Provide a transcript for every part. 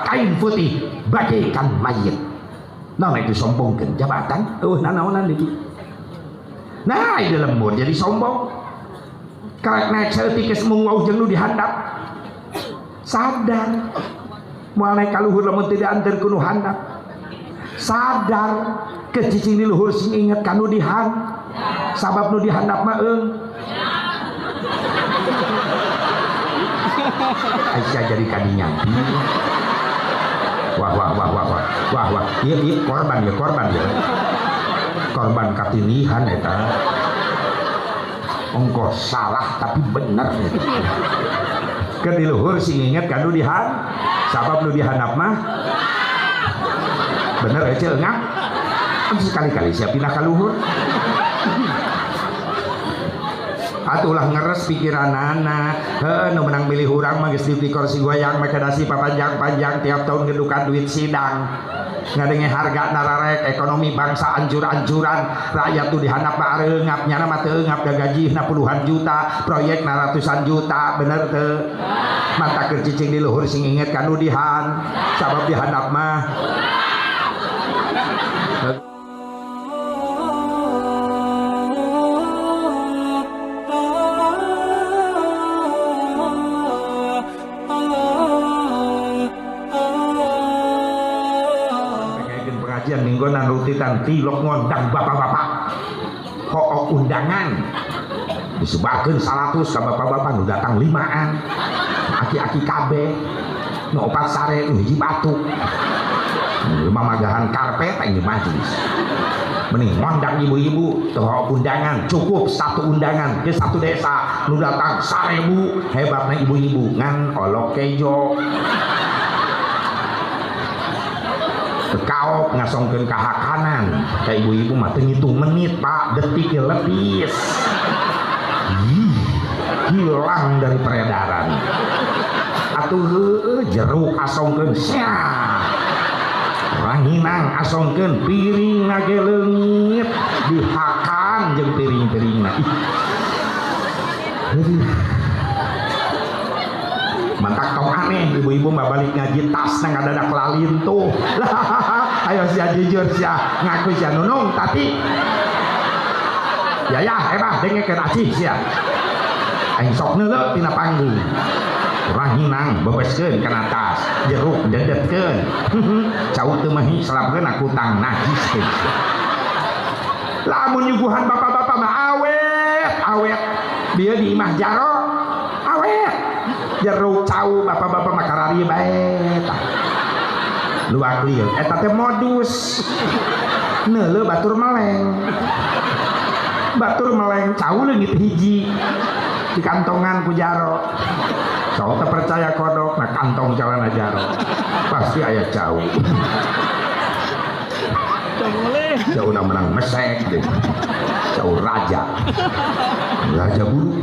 kain putih bagaikan mayit. Nah itu sombongkan jabatan. Nanaonan itu. Nah itu lembur jadi sombong. Karena seetik semua wau jeung nu dihandap. Sadar. Moal naik kaluhur lamun tidak antar kuno handap. Sadar ke cicing di luhur sing inget kanu dihan. Sabab nu dihandap mah Aisyah jadi kadinya. Wah. Iya korban ya. Korban katilihan eta. Ongkos salah tapi bener. Ke di luhur sing inget kanu dihan. Sabab nu dihandap mah bener aja ngap. Sekali-kali siap pindah ka luhur. Atulah ngeres pikiran anak. Nu menang milih urang mah geus dipikor si goyang make dasi papanjang-panjang tiap tahun gedukan duit sidang. Ngadenge harga nararek ekonomi bangsa anjur-anjuran rakyat tuh dihandap mah areungap nyana mah teu eungap da gajihna puluhan juta proyek na ratusan juta bener teu mata keur cicing di luhur sing inget kanu dihan sabab dihandap mah minggonan rutitan tilok ngondang bapak-bapak hook undangan disebarkan 100 ke bapak-bapak nu datang 5an aki-aki kabeh nu 4 sare nu hiji batuk mamagahan karpet ini majlis mending ngondang ibu-ibu teu hook undangan cukup 1 undangan ke 1 desa nu datang 1000 hebatna ibu-ibu ngan olok kejo kaok ngasongkeun ka hakanan ka ibu-ibu mah teu ngitung menit pak detik lebih hilang dari peredaran atuh jeruk asongkeun sia ranginang asongkeun piring nage leungit dihakan jeung piring-piringna mantak tong aneh ibu-ibu mah balik ngaji tas nang ngadadak lalin tuh ayo sia jujur sia ngaku sia nunung tapi ya hebah dengekeun acih sia aing sok neuleuh tina panggung urang hinang bebeskeun kana tas jeruk dedetkeun cau teu mehi salapkeun aku tang najis teh lamun nyuguhan bapak-bapak mah awet dia di imah jaro awet jeruk cau bapak-bapak makarari bae luak lieu eta teh modus neuleuh batur meleng cau leungit hiji di kantongan ku jaro sok teu percaya kodok na kantong calana jaro pasti aya cau cau na menang mesek deh cau raja bulu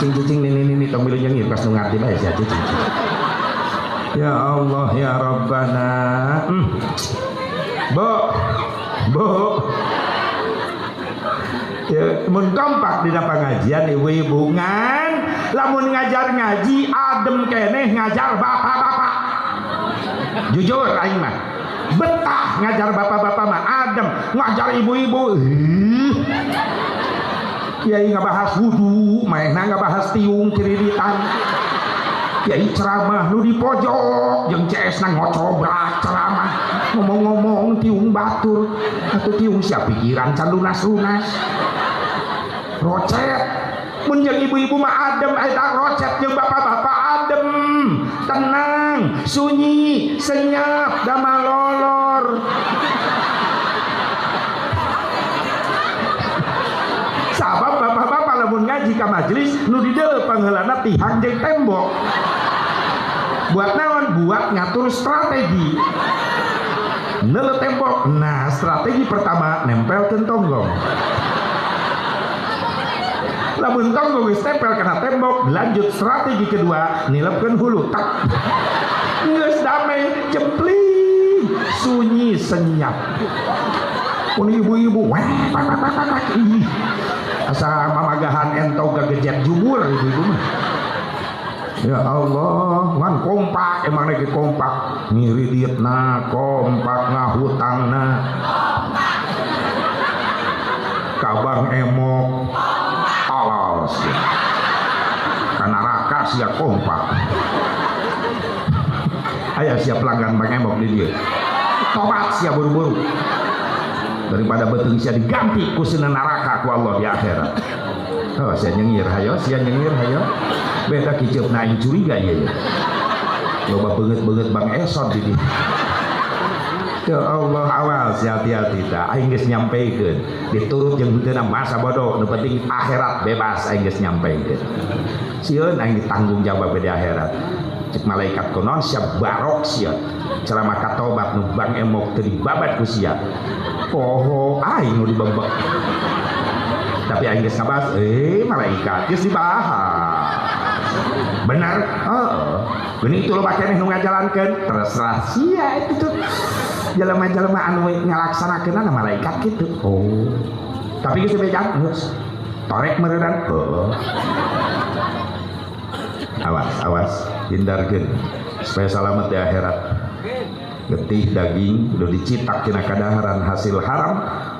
cicing ini tong milu jeung ieu pas nu ngarti bae sia cicing ya Allah ya Rabbana bo ya mun kompak dina pangajian ibu-ibu ngan lamun ngajar ngaji adem keneh ngajar bapak-bapak jujur aing mah betah ngajar bapak-bapak mah adem ngajar ibu-ibu Kiai ngabahas wudu, mainna ngabahas tiung ciriritan. Kiai ceramah nu di pojok, jeung CS nang ngocobrak ceramah, ngomong-ngomong tiung batur, atuh tiung sia pikiran can lunas-lunas. Rocet, mun jeung ibu-ibu mah adem, eta rocet jeung bapak-bapak adem, tenang, sunyi, senyap, da malolor. Sabab bapak-bapak lamun ngaji ka majelis nu di dieu pangheulana tihang jeung tembok. Buat naon? Buat ngatur strategi. Neuleuh tembok. Nah, strategi pertama nempelkeun tonggong. Lamun tonggong geus tempel kana tembok, lanjut strategi kedua, nilepkeun hulu. Tak. Geus damai, jempling, sunyi, senyap. Pun ibu-ibu, asa mamagahan entong kagejet jumur ibu-ibu mah. Ya Allah, ngan kompak emang lagi kompak, ngiridietna kompak, ngahutangna kabang emok alas karena raka sia kompak. Aya sia pelanggan bang emok di dia, tobat sia buru-buru daripada beteng sia diganti ku sina neraka ku Allah di akhirat. Oh, sia nyengir hayo, sia nyengir hayo. Beda kicep naik curiga ya. Loba banget bang esot di dia. Ya Allah, awas hati-hati ta. Aing geus nyampeikeun. Diturut jeung henteu masa bodoh, nu penting akhirat bebas aing geus nyampeikeun. Sieun aing ditanggung jawab di akhirat. Cek malaikat kunon sia barok sia. Ceramah katobat nu bang emok teu dibabat ku sia. Poho aing nu dibebek. Tapi aing geus ngabas, malaikat geus dibahas. Benar? Gini itu lo pakai nu ngajalankeun terserah sia itu tuh. Jelema-jelema anu ngalaksanakeun na malaikat gitu. Oh. Tapi geus bejan geus. Torek meureun. Awas, hindarkeun supaya selamat di akhirat. Getih daging udah dicitak tina kadaharan hasil haram,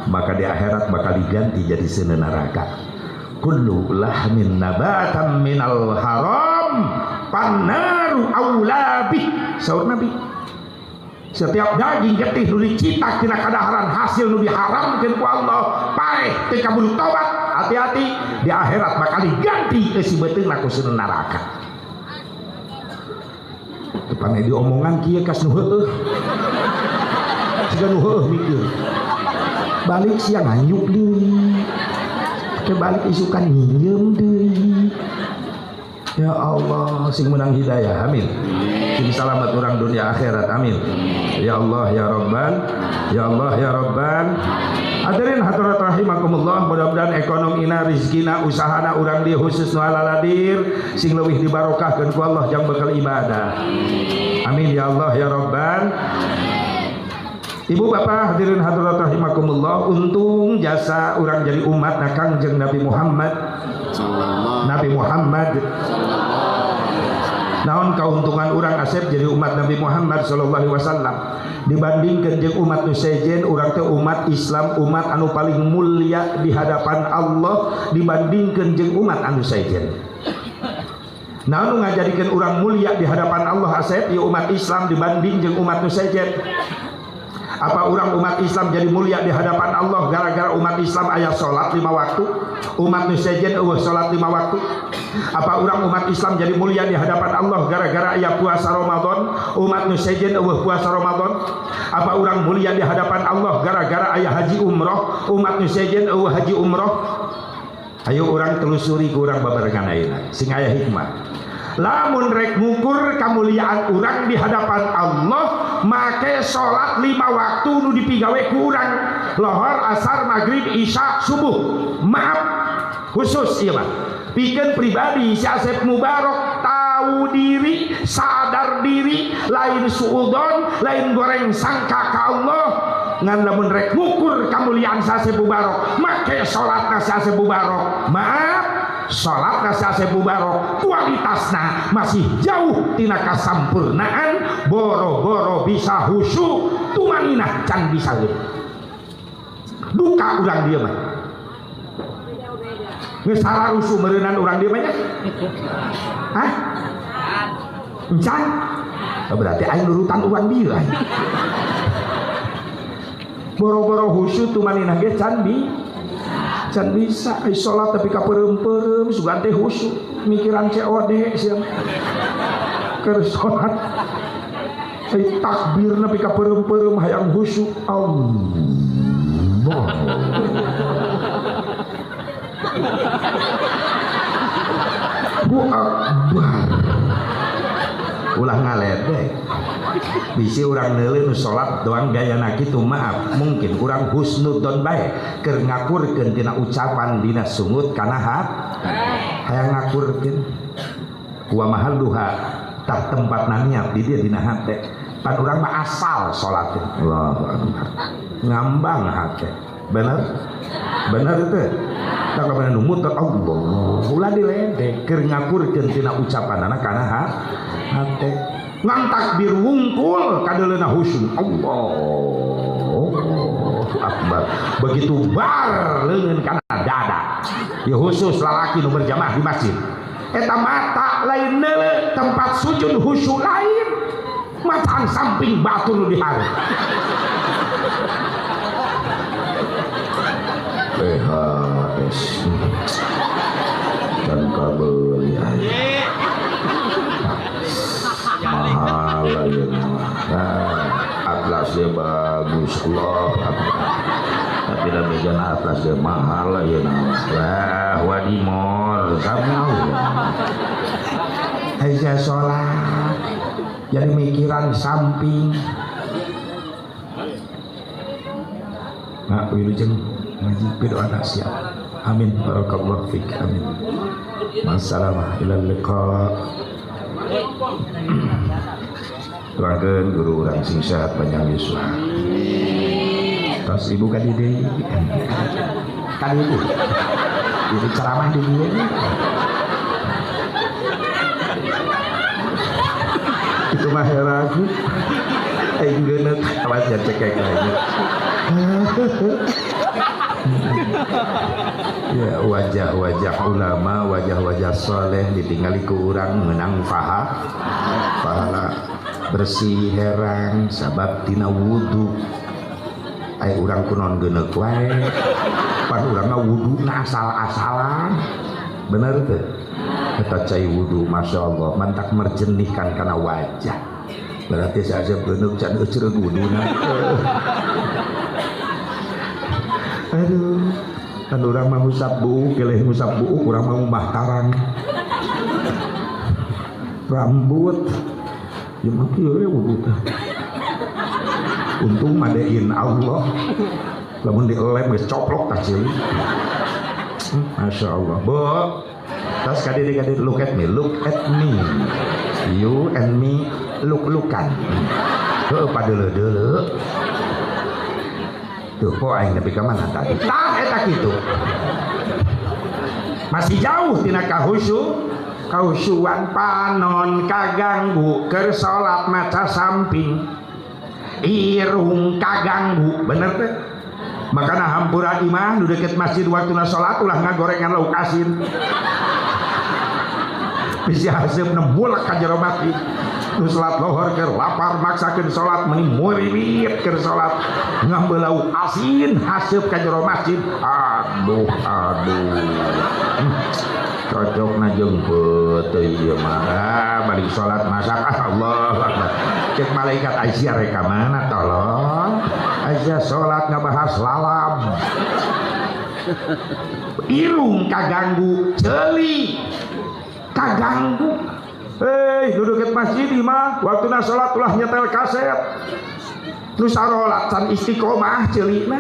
maka di akhirat bakal diganti jadi seueur neraka. Kullu lahmin nabatan minal haram pannaru aula bih. Saur Nabi, setiap daging getih nu dicitak tina kadaharan hasil nu diharamkeun ku Allah paeh teu kabulu tobat, hati-hati di akhirat bakal diganti si beuteungna ku seueur neraka. Depan diomongan kieu kas nu heueuh. Siga nu heueuh mikir. Balik sia nganyuk deui. Kebalik isukan nyieum deui. Ya Allah, sing menang hidayah, amin. Sing selamat orang dunia akhirat, amin. Ya Allah ya Rabban, ya Allah ya Rabban. Hadirin hadirat rahimakumullah, mudah-mudahan ekonomina, rizkina, usahana urang di khusus nu halaladir sing leuwih dibarokahkeun ku Allah jang bekal ibadah. Amin ya Allah ya Rabban. Ibu bapak hadirin hadirat rahimakumullah, untung jasa urang jadi umat na Kangjeng Nabi Muhammad. Nabi Muhammad. Naon kauntungan urang asep jadi umat Nabi Muhammad sallallahu alaihi wasallam dibandingkeun jeung umat nu sejen. Urang teh umat Islam, umat anu paling mulia di hadapan Allah dibandingkeun jeung umat anu sejen. Naon nu ngajadikeun urang mulia di hadapan Allah asep ieu umat Islam dibanding jeung umat nu sejen? Apa orang umat Islam jadi mulia di hadapan Allah gara-gara umat Islam aya salat 5 waktu, umat nu sejen eueuh salat 5 waktu? Apa orang umat Islam jadi mulia di hadapan Allah gara-gara aya puasa Ramadan, umat nu sejen eueuh puasa Ramadan? Apa orang mulia di hadapan Allah gara-gara aya haji umroh, umat nu sejen eueuh haji umroh? Ayo orang telusuri ku urang babarengan ayeuna sing aya hikmah. Lamun rek ngukur kemuliaan urang di hadapan Allah, make salat 5 waktu nu dipigawe ku urang, lohor, asar, maghrib, isya, subuh. Maaf khusus ieu mah pikeun pribadi si Asep Mubarok tahu diri, sadar diri, lain suudon, lain goreng sangka ka Allah. Ngan lamun rek ngukur kemuliaan si Asep Mubarok, make salatna si Asep Mubarok, maaf, salat si Asep Mubarok kualitasna masih jauh tina kasampurnaan. Boro-boro bisa khusyuk, tumaninah can bisa leuh. Duka urang dieu mah. Geus salah rusuh meureunnan urang dieu mah nya. Hah? Encan? Berarti aing nurutan urang dieu aing. Boro-boro khusyuk tumaninah ge can bisa ai salat tapi kapeureuem-peureum sugan teh khusyuk mikiran COD sia keur salat ai takbir nepi kapeureuem-peureum hayang khusyuk. Allah Bu Akbar ulah ngaledek. Bisi urang neuleuh nu salat doang gayana kitu, maaf mungkin urang husnudzon bae keur ngakurkeun tina ucapan dina sungut kana hayang ngakurkeun kumaha duha tah tempatna niat di dieu dina hate pan urang mah asal salat. Allahu akbar ngambang hate bener itu tak kepada numut Allah ulah diledek keur ngakurkeun tina ucapanana kana hate ngan takbir wungkul kadeleuna khusyuk Allahu akbar begitu bar leungeun kana dada ya khusus lalaki nu berjamaah di masjid eta mata lain neule tempat sujud khusyuk lain matang samping batu nu dihareup PHS dan kabel ya mahal ya atlasnya bagus Allah tapi demikian atlasnya mahal ya wadimor kamu Aisyah sholat jadi mikiran samping nah wilujeng ngaji berdoa siap amin barakallahu fik amin masalamah ilal liqa doakeun guru urang sing sehat panjang yuswa tos ibu kadide ibu ibu ceramah di dieu itu mah ragu aing geuneuh awas ya cekek lagi ya wajah-wajah ulama wajah-wajah soleh ditinggali ku urang menang pahala bersih herang sabab tina wudu aya urang kunon geuneuk wae pan urang wuduna asal-asalan bener teu eta cai wudu masyaallah mantak merjenihkan kana wajah berarti saja geuneuk can eucereug wuduna aduh kan orang mau ngusap buuk keleh ngusap buuk orang mau mahtarang rambut ya makin ya wudhu untung madein Allah lamun dilem geus coplok tah ceuing Masya Allah bu tas kadiri look at me you and me lookan padeuleu tuh kok aing nepi ka mana tadi tah eta kitu masih jauh tina kahusyuan panon kaganggu keur salat maca samping irung kaganggu bener teh makana hampura imah nu deket masjid waktuna salat ulah ngagorengan lauk asin bisa haseup nebulak ka jero masjid nu salat lohor keur lapar maksakeun salat meni murid keur salat ngambil lauk asin haseup ka jero masjid aduh cocokna jeung teu ieu mah balik salat masak Allah Akbar cek malaikat Aisyah rek ka mana tolong Aisyah salat ngabahas lalam irung kaganggu ceuli kaganggu duduk ke masjid mah waktu na sholat ulah nyetel kaset nu sarolat can istiqomah ceulina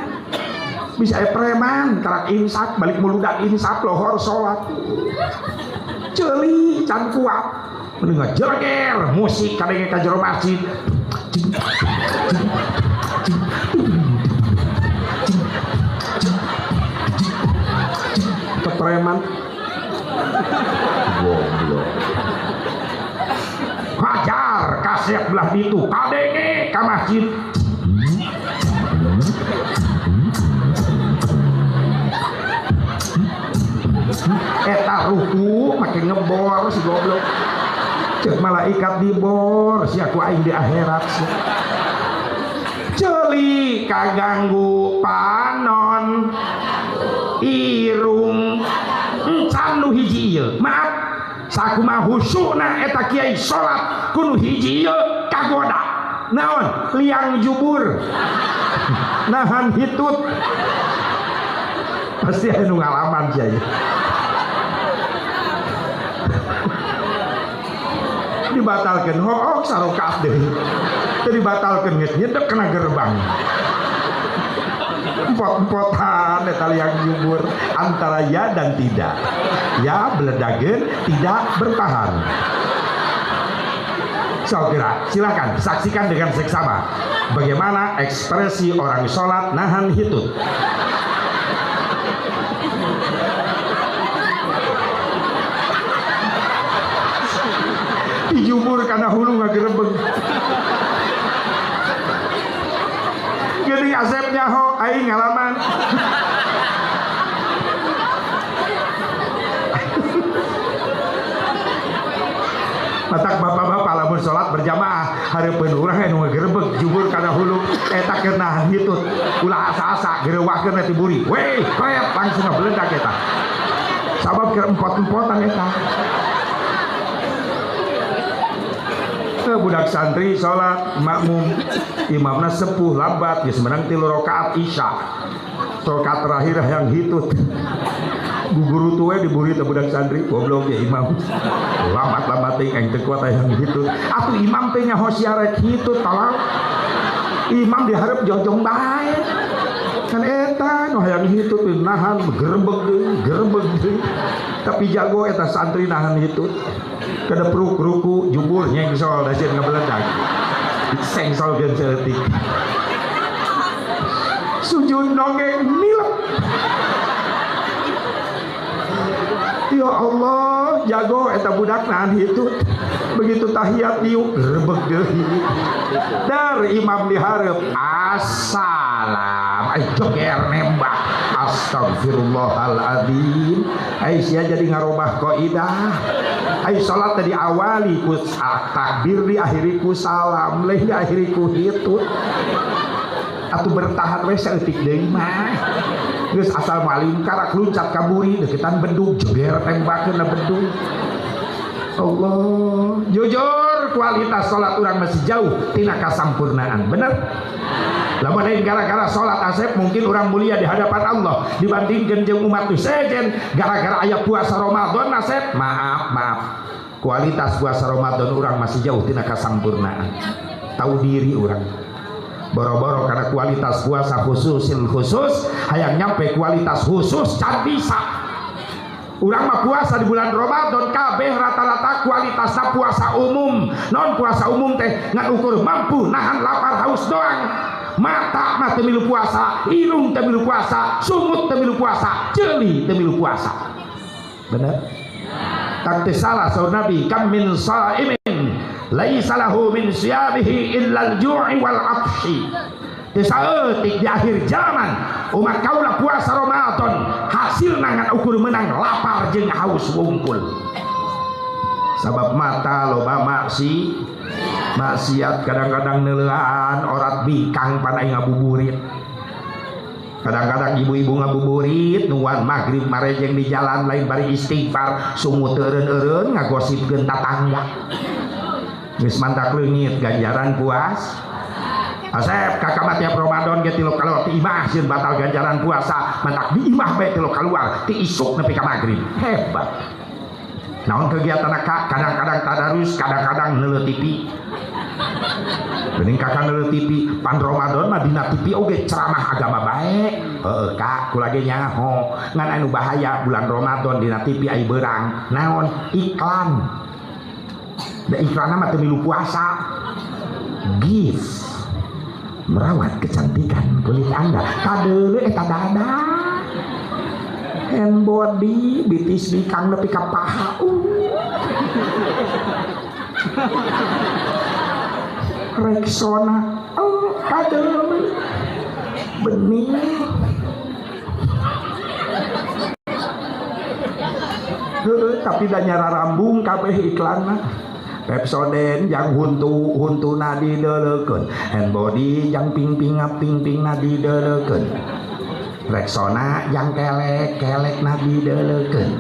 bisa preman karak insap balik muludak insap lohor sholat ceuli can kuat mending ngejerger musik kadenge ka jero masjid ke preman goblok hajar kaset belah itu kadenge ka masjid eta ruku makin ngebor si goblok cek malaikat dibor si aku aing di akhirat ceuli kaganggu panon irung encan nu hiji ieu maaf sakumaha husyukna eta kiai salat kudu hiji ieu kagoda naon liang jubur nahan hitut pasti anu ngalaman kiai dibatalkeun hook sarokaat deui teu dibatalkeun geus nyedek kana gerbang empot-empotan eta liang jubur antara ya dan tidak ya beledageun tidak bertahan So kira, silakan saksikan dengan seksama bagaimana ekspresi orang sholat nahan hitut. Dijumur karena hulu ngagerebeng. Jadi asepnya ho, aing ngalaman. Matak bapak-bapak lamun sholat berjamaah hareupeun urang anu ngagerebeg jumur kana hulu eta keur nahan hitut ulah asa-asa gereuwakeun ti buri weh kreet langsung ngabeledak eta sabab keur empot-empotan eta. Budak santri sholat makmum imamna sepuh lambat geus menang 3 rakaat isya rakaat terakhir yang hitut guguru tuwe diburi teh budak santri goblok ya imam lambat-lambat teh eng teu kuat yang hitut atuh imam teh nyaho siarek hitut tolong imam dihareup jojong bae kan eta nu hayang hitut nahan gerebeg deui tapi jago eta santri nahan hitut kada peruk ruku jubur nyengsol da sieun ngabeledak sengsol geun seutik sujud nongeng nilep. Ya Allah jago eta budak nahan hitut begitu tahiyat diuk gerebeg deui dar imam dihareup assalam ai joger nembak astagfirullahaladzim ai sia jadi ngarobah qaidah ai salat tadi awali ku takbir diakhiri ku salam leh diakhiri ku hitut atuh bertahan we saeutik deui mah geus asal maling karak luncat ka buri deketan bedug jeger tembakeun bedug. Allah jujur kualitas salat urang masih jauh tina kasampurnaan bener. Lamun lain gara-gara salat asep mungkin orang mulia di hadapan Allah dibandingkan jeung umat nu sejen gara-gara aya puasa Ramadan asep maaf kualitas puasa Ramadan orang masih jauh tina kasampurnaan. Tahu diri orang boro-boro karena kualitas puasa khusus hayang nyampe kualitas khusus can bisa. Urang mah puasa di bulan Ramadan kabeh rata-rata kualitasna puasa umum. Non puasa umum teh ngan ukur mampu nahan lapar haus doang. Mata mah teu milu puasa, irung teu milu puasa, sumut teu milu puasa, ceuli teu milu puasa. Bener? Tak teu salah saur Nabi kam min shaimin laisa lahu min siyamihi illa al-ju'i wal 'atsyi. Saeutik di akhir zaman umat kaula puasa Ramadan hasilna ngan ukur menang lapar jeung haus wungkul. Sabab mata loba maksiat kadang-kadang neulean orat bikang panai ngabuburit. Kadang-kadang ibu-ibu ngabuburit nuan maghrib marejeng di jalan lain bari istighfar sumut eureun-eureun ngagosipkeun tatangga. Geus mantak leungit ganjaran puas. Asep kakak tiap Ramadan ge tilu kalau ti imah sieun batal ganjaran puasa mantak di imah bae tilu kaluar ti isuk nepi ka magrib hebat. Naon kegiatan kak kadang-kadang tadarus kadang-kadang neuleuh TV. Geuning kakak neuleuh TV pan Ramadan mah dina TV oge ceramah agama bae. Heueuh kak kula ge nyaho ngan anu bahaya bulan Ramadan dina TV aya beurang naon iklan. Da iklanna mah teu milu puasa. Gift merawat kecantikan kulit Anda kadeuleu eta dada hand body bitis bikang nepi ka paha Rexona kadeuleu bening tapi da nyara rambung kabeh iklanna. Pepsodent yang huntu nadi deleukeun, hand body yang ping-ping nadi deleukeun, Rexona yang kelek nadi deleukeun.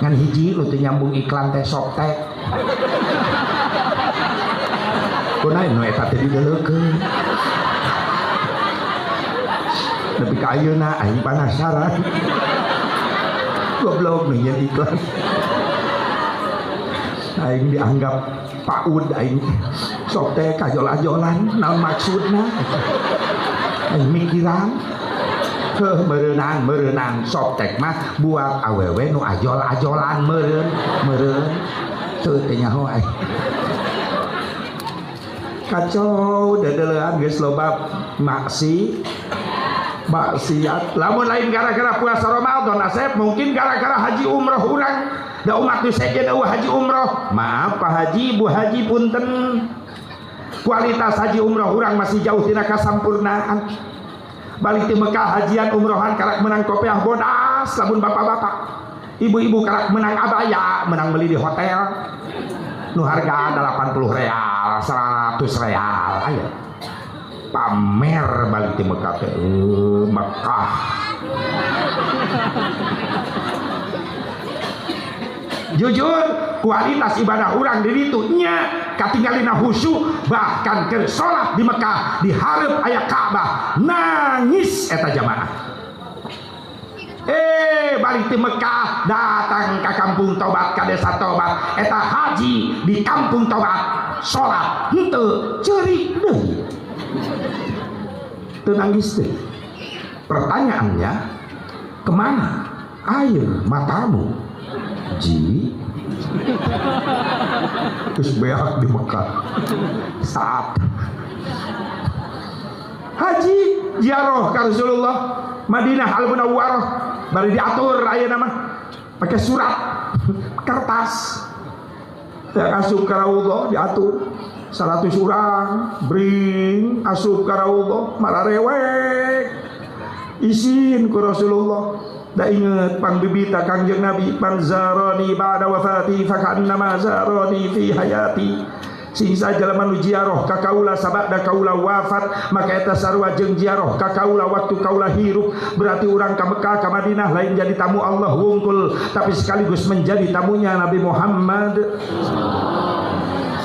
Ngan hiji nu teu nyambung iklan teh sok teh. Kunaon nu eta teh dideleukeun. Nepi ka ayeuna aing penasaran. Goblok nu nyeun iklan. Aing dianggap paud aing sok teh kajol-ajolan naon maksudna aing mikiran meureunang sok teh mah buat awewe nu ajol-ajolan meureun teu teh nyaho aing kacau dadeulean geus loba maksiat. Lamun lain gara-gara puasa Ramadan Asep, mungkin gara-gara haji umroh urang da umat nu sejen haji umroh. Maaf Pak Haji, Bu Haji punten, kualitas haji umroh urang masih jauh tina kasampurnaan. Balik di Mekah hajian umrohan karak menang kopiah bodas, lamun bapak-bapak ibu-ibu karak menang abaya, menang beli di hotel nu harga 80 real 100 real. Ayo pamer balik di Mekah teh Mekah. Jujur kualitas ibadah urang di ditu nya katinggalina khusyuk, bahkan keur salat di Mekah di hareup aya Ka'bah nangis eta jamaah. Balik di Mekah datang ke kampung tobat, ke desa tobat, eta haji di kampung tobat, salat henteu ceurik deui, teu nangis deui. Pertanyaannya, kemana air matamu? Ji terus beak di Mekah saat haji ziarah ka Rasulullah Madinah Al-Munawwarah bari diatur aya nama pakai surat kertas teh asup ka raudhah diatur 100 urang bring asup ka raudhah mararewek isin ku Rasulullah. Da inget pangbibita Kangjeng Nabi, man zarani ba'da wafati fakannama zarani fi hayati. Sing sajalma nu ziarah ka kaula sabada kaula wafat, maka eta sarua jeung ziarah ka kaula waktu kaula hirup. Berarti urang ka Mekah ka Madinah lain jadi tamu Allah wungkul, tapi sekaligus menjadi tamunya Nabi Muhammad.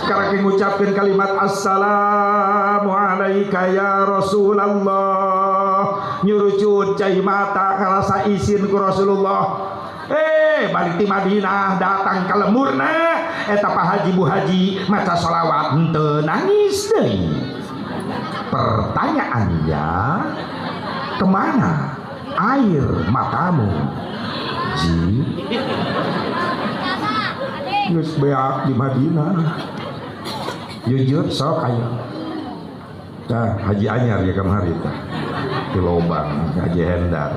Sekarang mengucapkan kalimat assalamu alayka ya Rasulullah, nyurucut cai mata karasa isin ku Rasulullah. Balik di Madinah datang ke lemurna eta Pak Haji Bu Haji maca sholawat henteu nangis deui. Pertanyaannya, kemana air matamu? Ji geus beak di Madinah. Jujur sok ayo. Nah, Haji Anyar ya kemarin di Lobang, Haji Hendar.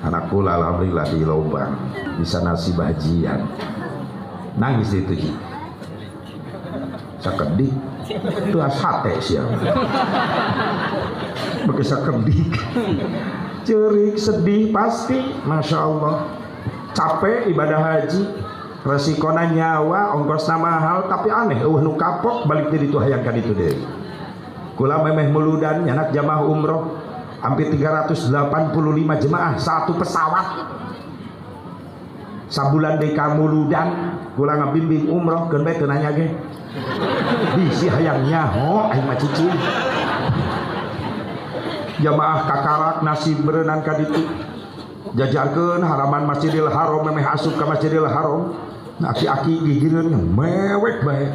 Anak kula alhamdulillah di Lobang, bisa nasib hajian. Nangis itu Ji. Sakedik itu sate siapa? Pakai sakedik. Cerik sedih pasti, masya Allah. Capek ibadah haji. Resikona nyawa, ongkosna mahal, tapi aneh nu kapok balik dari itu hayang kan itu deh. Kula memeh meludan nyanak jamaah umroh hampir 385 jemaah satu pesawat. Sabulan deui ka muludan kula ngabimbing umroh keun bae teu nanya ge. Bisi hayang nyaho aing mah cicing. Jamaah kakarak nasib berenang ka ditu. Jajarkeun halaman Masjidil Haram memeh asup ka Masjidil Haram. Aki-aki gigireun mewek bae.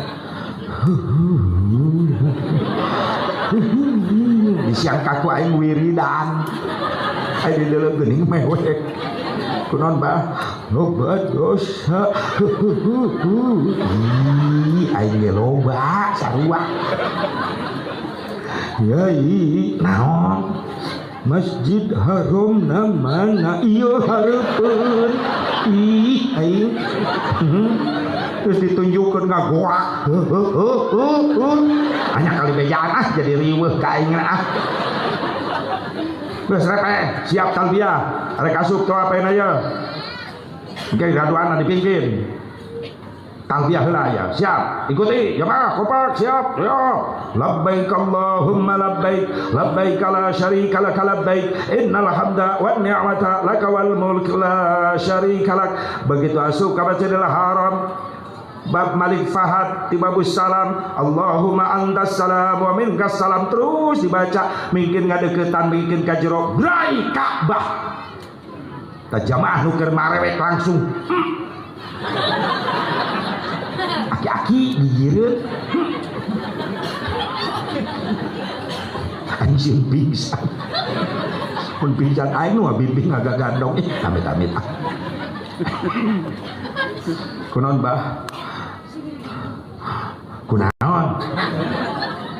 Di siang kaku aing wiridan. Aing di dalam geuning mewek. Kunaon bah? Loba dosa. Aing ge loba sarua. Yai naon? Masjid Haram namana ieu hareupeun. Ih aing. Terus ditunjukkeun ngagoak. Hanya kali bejaan jadi riweuh ka aing ah. Geus repeh, siap talbiyah. Rek asup ka apeun aya. Oke, gaduana dipingkin. Talbiyah heula ya. Siap. Ikuti jamaah kompak siap. Yo. Labbaik Allahumma labbaik. Labbaik la syarika lak labbaik. Innal hamda wan ni'mata lak wal mulk la syarika lak. Begitu asup ka Masjidil Haram. Bab Malik Fahad tibabus salam Allahumma antas salam wa minkas salam terus dibaca mungkin ngadeukeutan mungkin ka jero brai Ka'bah. Ta jamaah nu keur marewek langsung. Aki-aki digireun. Anjing pingsan. Pun pingsan aing nu bimbing agak gandong amit-amit. Kunaon bah? Kunaon?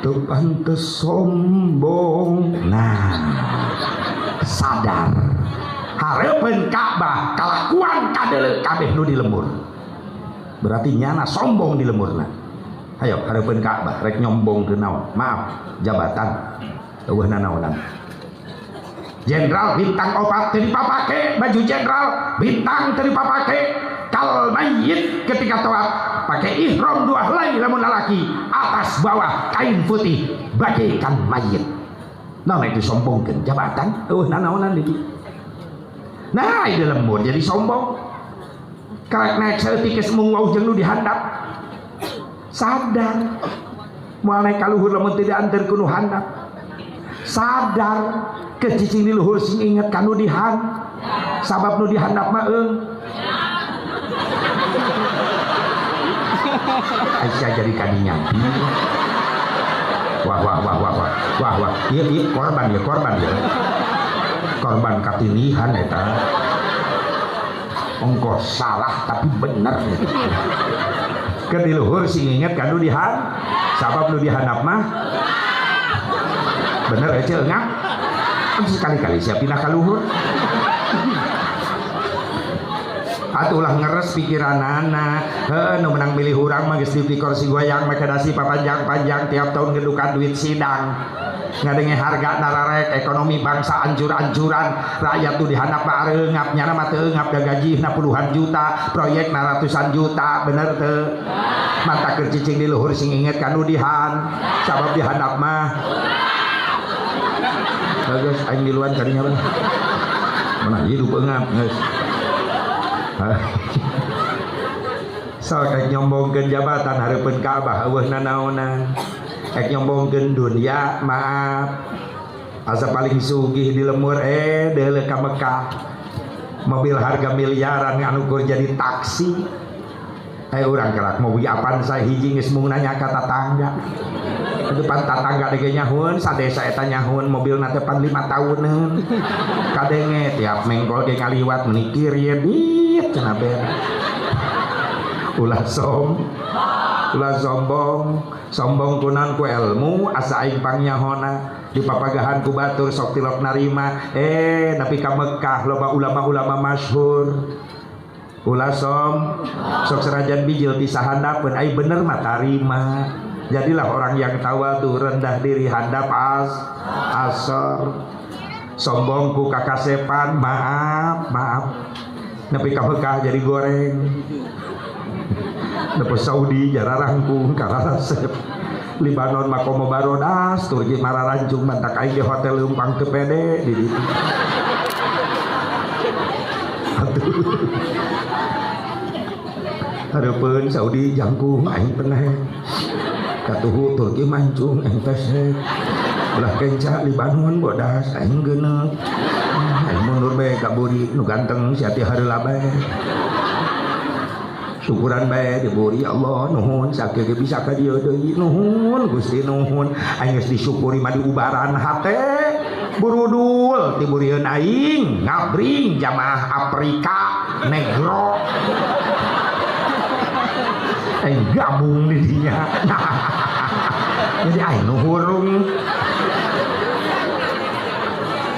teu pantes sombong. Nah, sadar hareupeun Ka'bah kalakuan kadeuleu kabeh nu di lembur. Berarti nyana sombong di lemurna. Ayo hareupeun Ka'bah rek nyombong ke naon? Maaf, jabatan. Eueuh nanaonan. Jenderal bintang 4 teu dipapake, baju jenderal bintang teu dipapake. Kal mayyit ketika tawaf pakai ihram 2 helai lamun lalaki, atas bawah kain putih bagaikan mayit. Nah itu sombongkeun jabatan. Eueuh nanaonan di dieu. Nah di lembur jadi sombong. Karek naik saeutik geus mung wau jeung nu dihandap. Sadar moal naik ka luhur lamun teu dianterkeun nu handap. Sadar ke cicing di luhur sing inget ka nu dihan. Sabab nu dihandap mah Aisyah jadi kadinya. Wah. Iya korban ya. Korban katilihan eta. Ongkos salah tapi bener. Ke di luhur sing inget kan nu dihan. Sabab nu dihandap mah bener aja enggak. Sekali-kali siap pindah ka luhur. Atulah ngeres pikiranana. Nu menang milih urang mah geus di kursi goyang make dasi papanjang-panjang tiap tahun gedukan duit sidang. Ngadenge harga nararek ekonomi bangsa anjur-anjuran, rakyat tuh dihandap mah areungap nyana mah teu eungap da gajihna puluhan juta, proyek na ratusan juta, bener teu? Mata keur cicing di luhur sing inget kanu dihan, sabab dihandap mah. Bagus aing di luar kadinya mah. Mana hidup eungap geus. So kayak nyombongkeun jabatan hareupeun Ka'bah eueuh nanaonan. Kayak nyombongkeun dunia maaf. Asa paling sugih di lemur deuleu ka Mekah. Mobil harga miliaran anu keur jadi taksi. Urang kelak mau apaan saya hiji geus mung nanya ka tatangga. Depan tatangga dege nyahoun sadesa eta nyahoun mobilna teh pan 5 tahunan. Kadenge tiap mengkol ge ngaliwat menikir ye dit cenah beres. Ulah sombong kunan ku ilmu asa aing pangnyahoana dipapagahan ku batur sok tilok narima nepi ka Mekah loba ulama-ulama masyhur. Ulah sok serajan bijil pisah handapeun ai bener mah tarima. Jadilah orang yang tawadu rendah diri handap asor. Sombong ku kakasepan maaf. Nepi ka Mekah jadi goreng. Nepi Saudi jararangkung karasep. Libanon makomo barodas Turki mararancung mantak aing di hotel leumpang teu pede di ditu. Hareupeun Saudi jangkung aing pernah katuhu Turki mancung entes belah kenca Libanon bodas aing geuneuh aing mundur bae ka buri nu ganteng siati hareula bae syukuran bae di buri Allah nuhun sakieu ge bisa ka dieu deui nuhun Gusti nuhun aing geus disyukuri mah diubaran hate burudul tiburieun aing ngabring jamaah Afrika negro aing gabung di dinya. Jadi aing nu hurung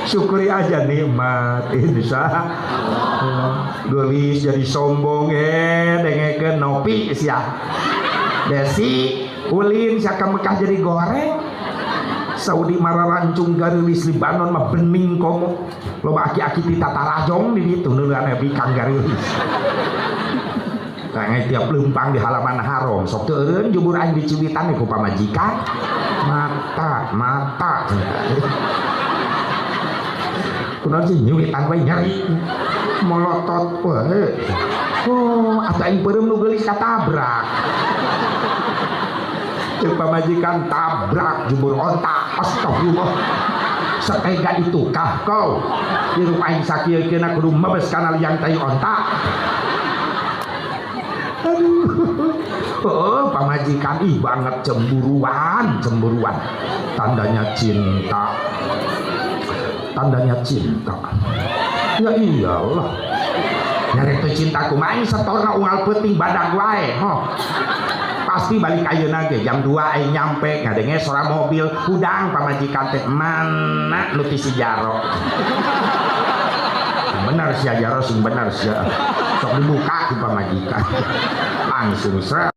syukuri aja nikmat insyaallah. Gelis jadi sombong dengekeun nopi sia desi ulin sia ka Mekah jadi goreng. Saudi mararancung garulis Libanon mah bening komo loba aki-aki ti tatarajong di ditu neuleun abi kang garulis. Kayak tiap lempang di halaman haram sok teu eureun jubur aing di Ciwitan ku pamajikan mata kunaon sih nyuwitan we nyeri molotot we atuh aing peureum nu geulis katabrak teu pamajikan tabrak jubur ontak astagfirullah setega itukah kau hirup aing sakieukeuna kudu mebes kana liang tai ontak. Pamajikan banget cemburuan tandanya cinta ya iyalah nyari itu cinta kumain setorna unggal peuting badag wae pasti balik ayeuna ge jam 2 aing nyampe ngadenge suara mobil udang pamajikan teh mana nu ti si Jaro bener si Jaro sing bener sih sok dibuka ku pamajikan langsung seret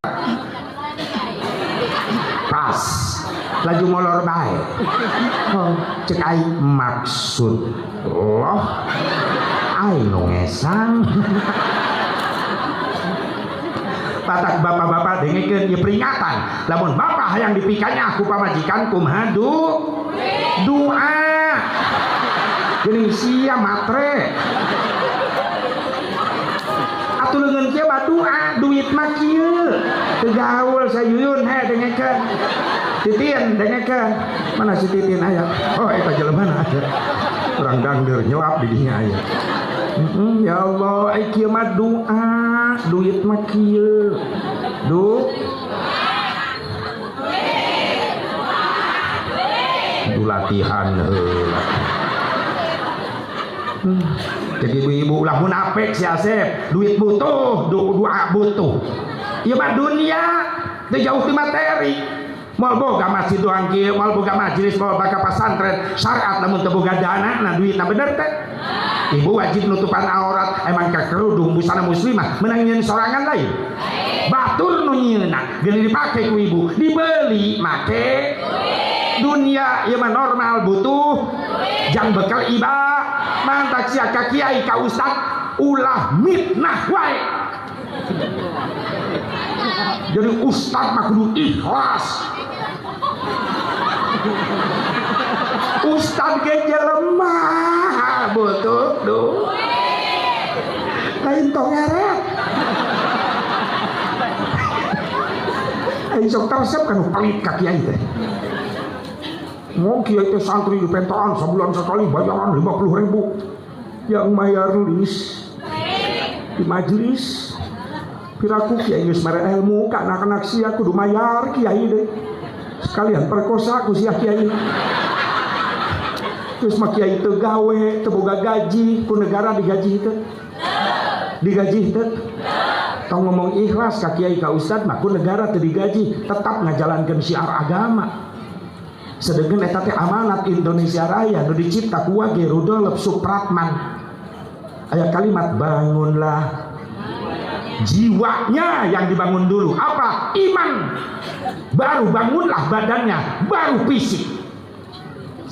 pas laju molor bae oh, cek aing maksud loh aing nu ngesang batak bapak-bapak dengekeun ieu peringatan lamun bapak hayang dipikanya aku pamajikan kumaha doa geuning sia matre atuh leungeun kieu mah doa duit mah kieu teu gaul sayuyun he dengekeun Titin dengekeun mana si Titin aya oh eta jelemana aya urang dangdeur nyelap di dinya aya ya Allah ai kieu mah doa duit mah kieu latihan heula jadi ibu-ibu ulah munafik si Asep duit butuh doa butuh ieu mah dunia teu jauh ti materi moal boga masjid doang kieu moal boga majelis moal boga pasantren syariat lamun teu boga dana nah duitna bener teh ibu wajib nutupan aurat emang ka kerudung busana muslimah meunang nyieun sorangan lain batur nu nyieunna geus dipake ku ibu dibeli make dunia ieu mah normal butuh jang bekal iba mantak sia ka kiai ka ustad ulah mitnah wae jadi ustad mah kudu ikhlas ustad ge jelema butuh lain tong eret aing sok tarsep kan pelit ka kiai teh mau kiai teh santri di pentoan sebulan sekali bayaran 50.000 yang bayar list di majelis piraku kiai geus mere ilmu ka anak-anak sia kudu mayar kiai deh sekalian perkosa ku sia kiai terus mah kiai teu gawe teu boga gaji ku negara digaji teu tong ngomong ikhlas ka kiai ka ustad mah ku negara teu digaji tetap ngajalankeun syiar agama sedengkeun eta teh amanat Indonesia Raya nu dicipta ku Wage Rudolf Supratman aya kalimat bangunlah jiwanya yang dibangun dulu apa iman baru bangunlah badannya baru fisik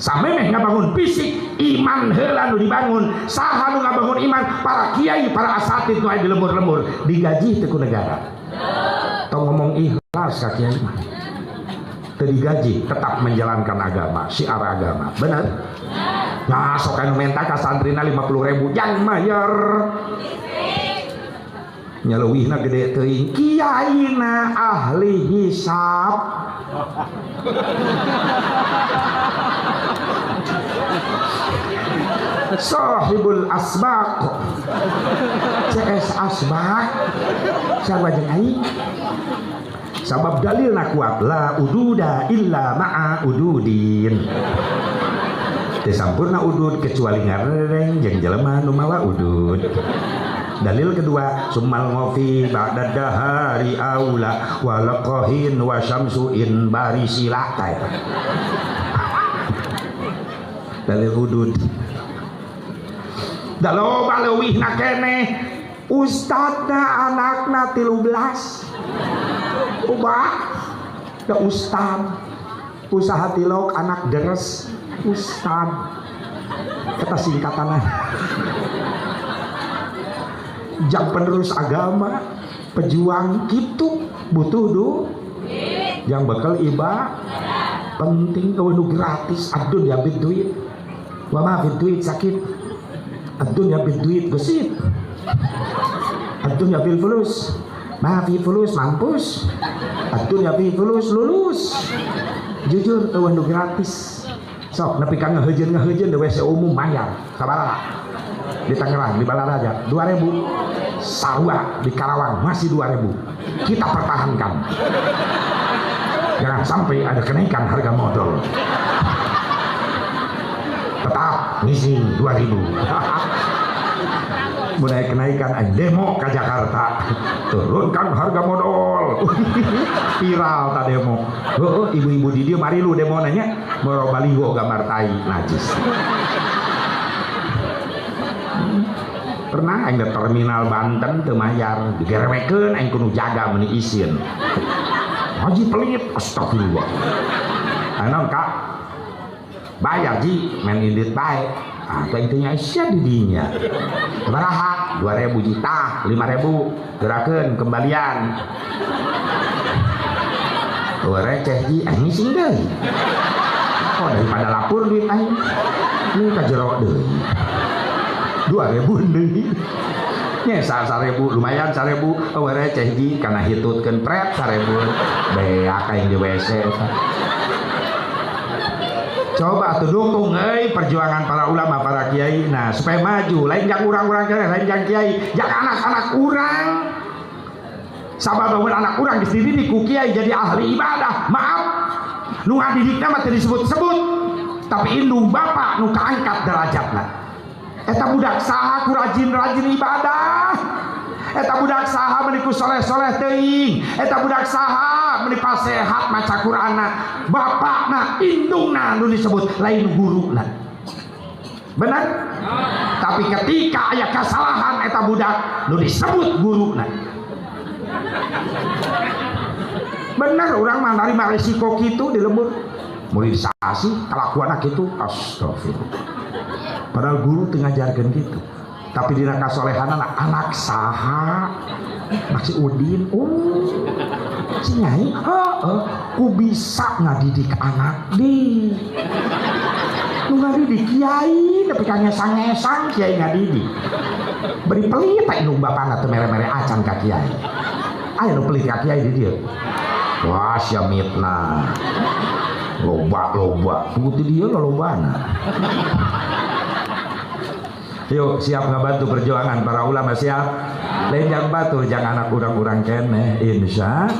samemeh ngabangun fisik iman heula nu dibangun saha nu ngabangun iman para kiai para asatid nu aya di lembur-lembur digaji teu ku negara tong ngomong ikhlas ka kiai mah teu digaji tetap menjalankan agama syiar agama bener nah sok anu menta ka santrina 50.000 yang mayar nyaleuwihna gede teuing kiaina ahli hisab sahibul asbaq CS asbaq sarua jeung aing sabab dalilna kuat la ududa illa ma'a ududin teu sampurna udud kecuali ngarereng jeung jelema nu mawa udud dalil kedua summal ngofi ba'da dahari aula walaqahin wa syamsuin barisila eta dalil udud da loba leuwihna keneh ustadna anakna 13 ubah da ustad usaha tilok anak deres ustad kata singkatanna jang penerus agama pejuang gitu butuh yang bakal iba penting nu gratis adun ya bid duit wa ma bid duit sakit adun ya bid duit gesit adun ya bil fulus ma fi fulus mampus adun ya bil fulus lulus jujur nu gratis sok nepi ka ngaheujeun di WC umum mayar sabaraha di Tangerang di Balaraja 2.000 sarua di Karawang masih 2.000 kita pertahankan jangan sampai ada kenaikan harga modal tetap ngisi 2.000 mulai kenaikan demo ke Jakarta, turunkan harga modal. Viral tak demo. Ibu-ibu di dia mari lu demo nanya mau baliho gambar tai najis. Pernah aing di terminal Banten teu mayar digeremekeun aing kudu jaga meuni isin. Haji pelit, astagfirullah. Ayeuna Kak bayar ji main indit bae. Ah teh intinya sia di dinya. Baraha 2000 juta, 5000 gerakeun kembalian. Receh ji aing sing deui. Oh daripada lapor duit aing. Ini ka jero deui. 2000 deui. Nya 1000 lumayan 1000 receh ji kana hitutkeun pret 1000 beak aing di WC. Coba tuh dukung perjuangan para ulama, para kiai. Nah supaya maju, lain jak urang-urang kiai, lain jak kiai, jak anak-anak urang. Sabab bahwa anak urang dididik ku kiai jadi ahli ibadah. Maaf, nu ngadidikna mah teu disebut-sebut, tapi indung bapak nu kaangkat derajatna. Eta budak saha ku rajin-rajin ibadah. Eta budak saha meniku soleh-soleh teuing. Eta budak saha meni pasehat maca Qur'anna. Bapakna, indungna nu disebut lain guruna. Benar? Tapi ketika aya kesalahan eta budak nu disebut guruna. Bener urang mah narima resiko kitu di lembur. Muridisasi kelakuan kitu astagfirullah. Padahal guru teu ngajarkeun kitu. Tapi dina kasolehan anak saha masih Udin si Nyai ku bisa ngadidik anak di lu ngadidik kiai tapi kan ngesang-ngesang kiai ngadidik beri pelit tak indung bapana teu mere-mere acan ka kiai aya nu pelit ka kiai di dieu wah sia mitna loba puguh ti dieu lolobana. Yuk siap ngebantu perjuangan para ulama siap. Lain yang batur jangan anak urang-urang kene insya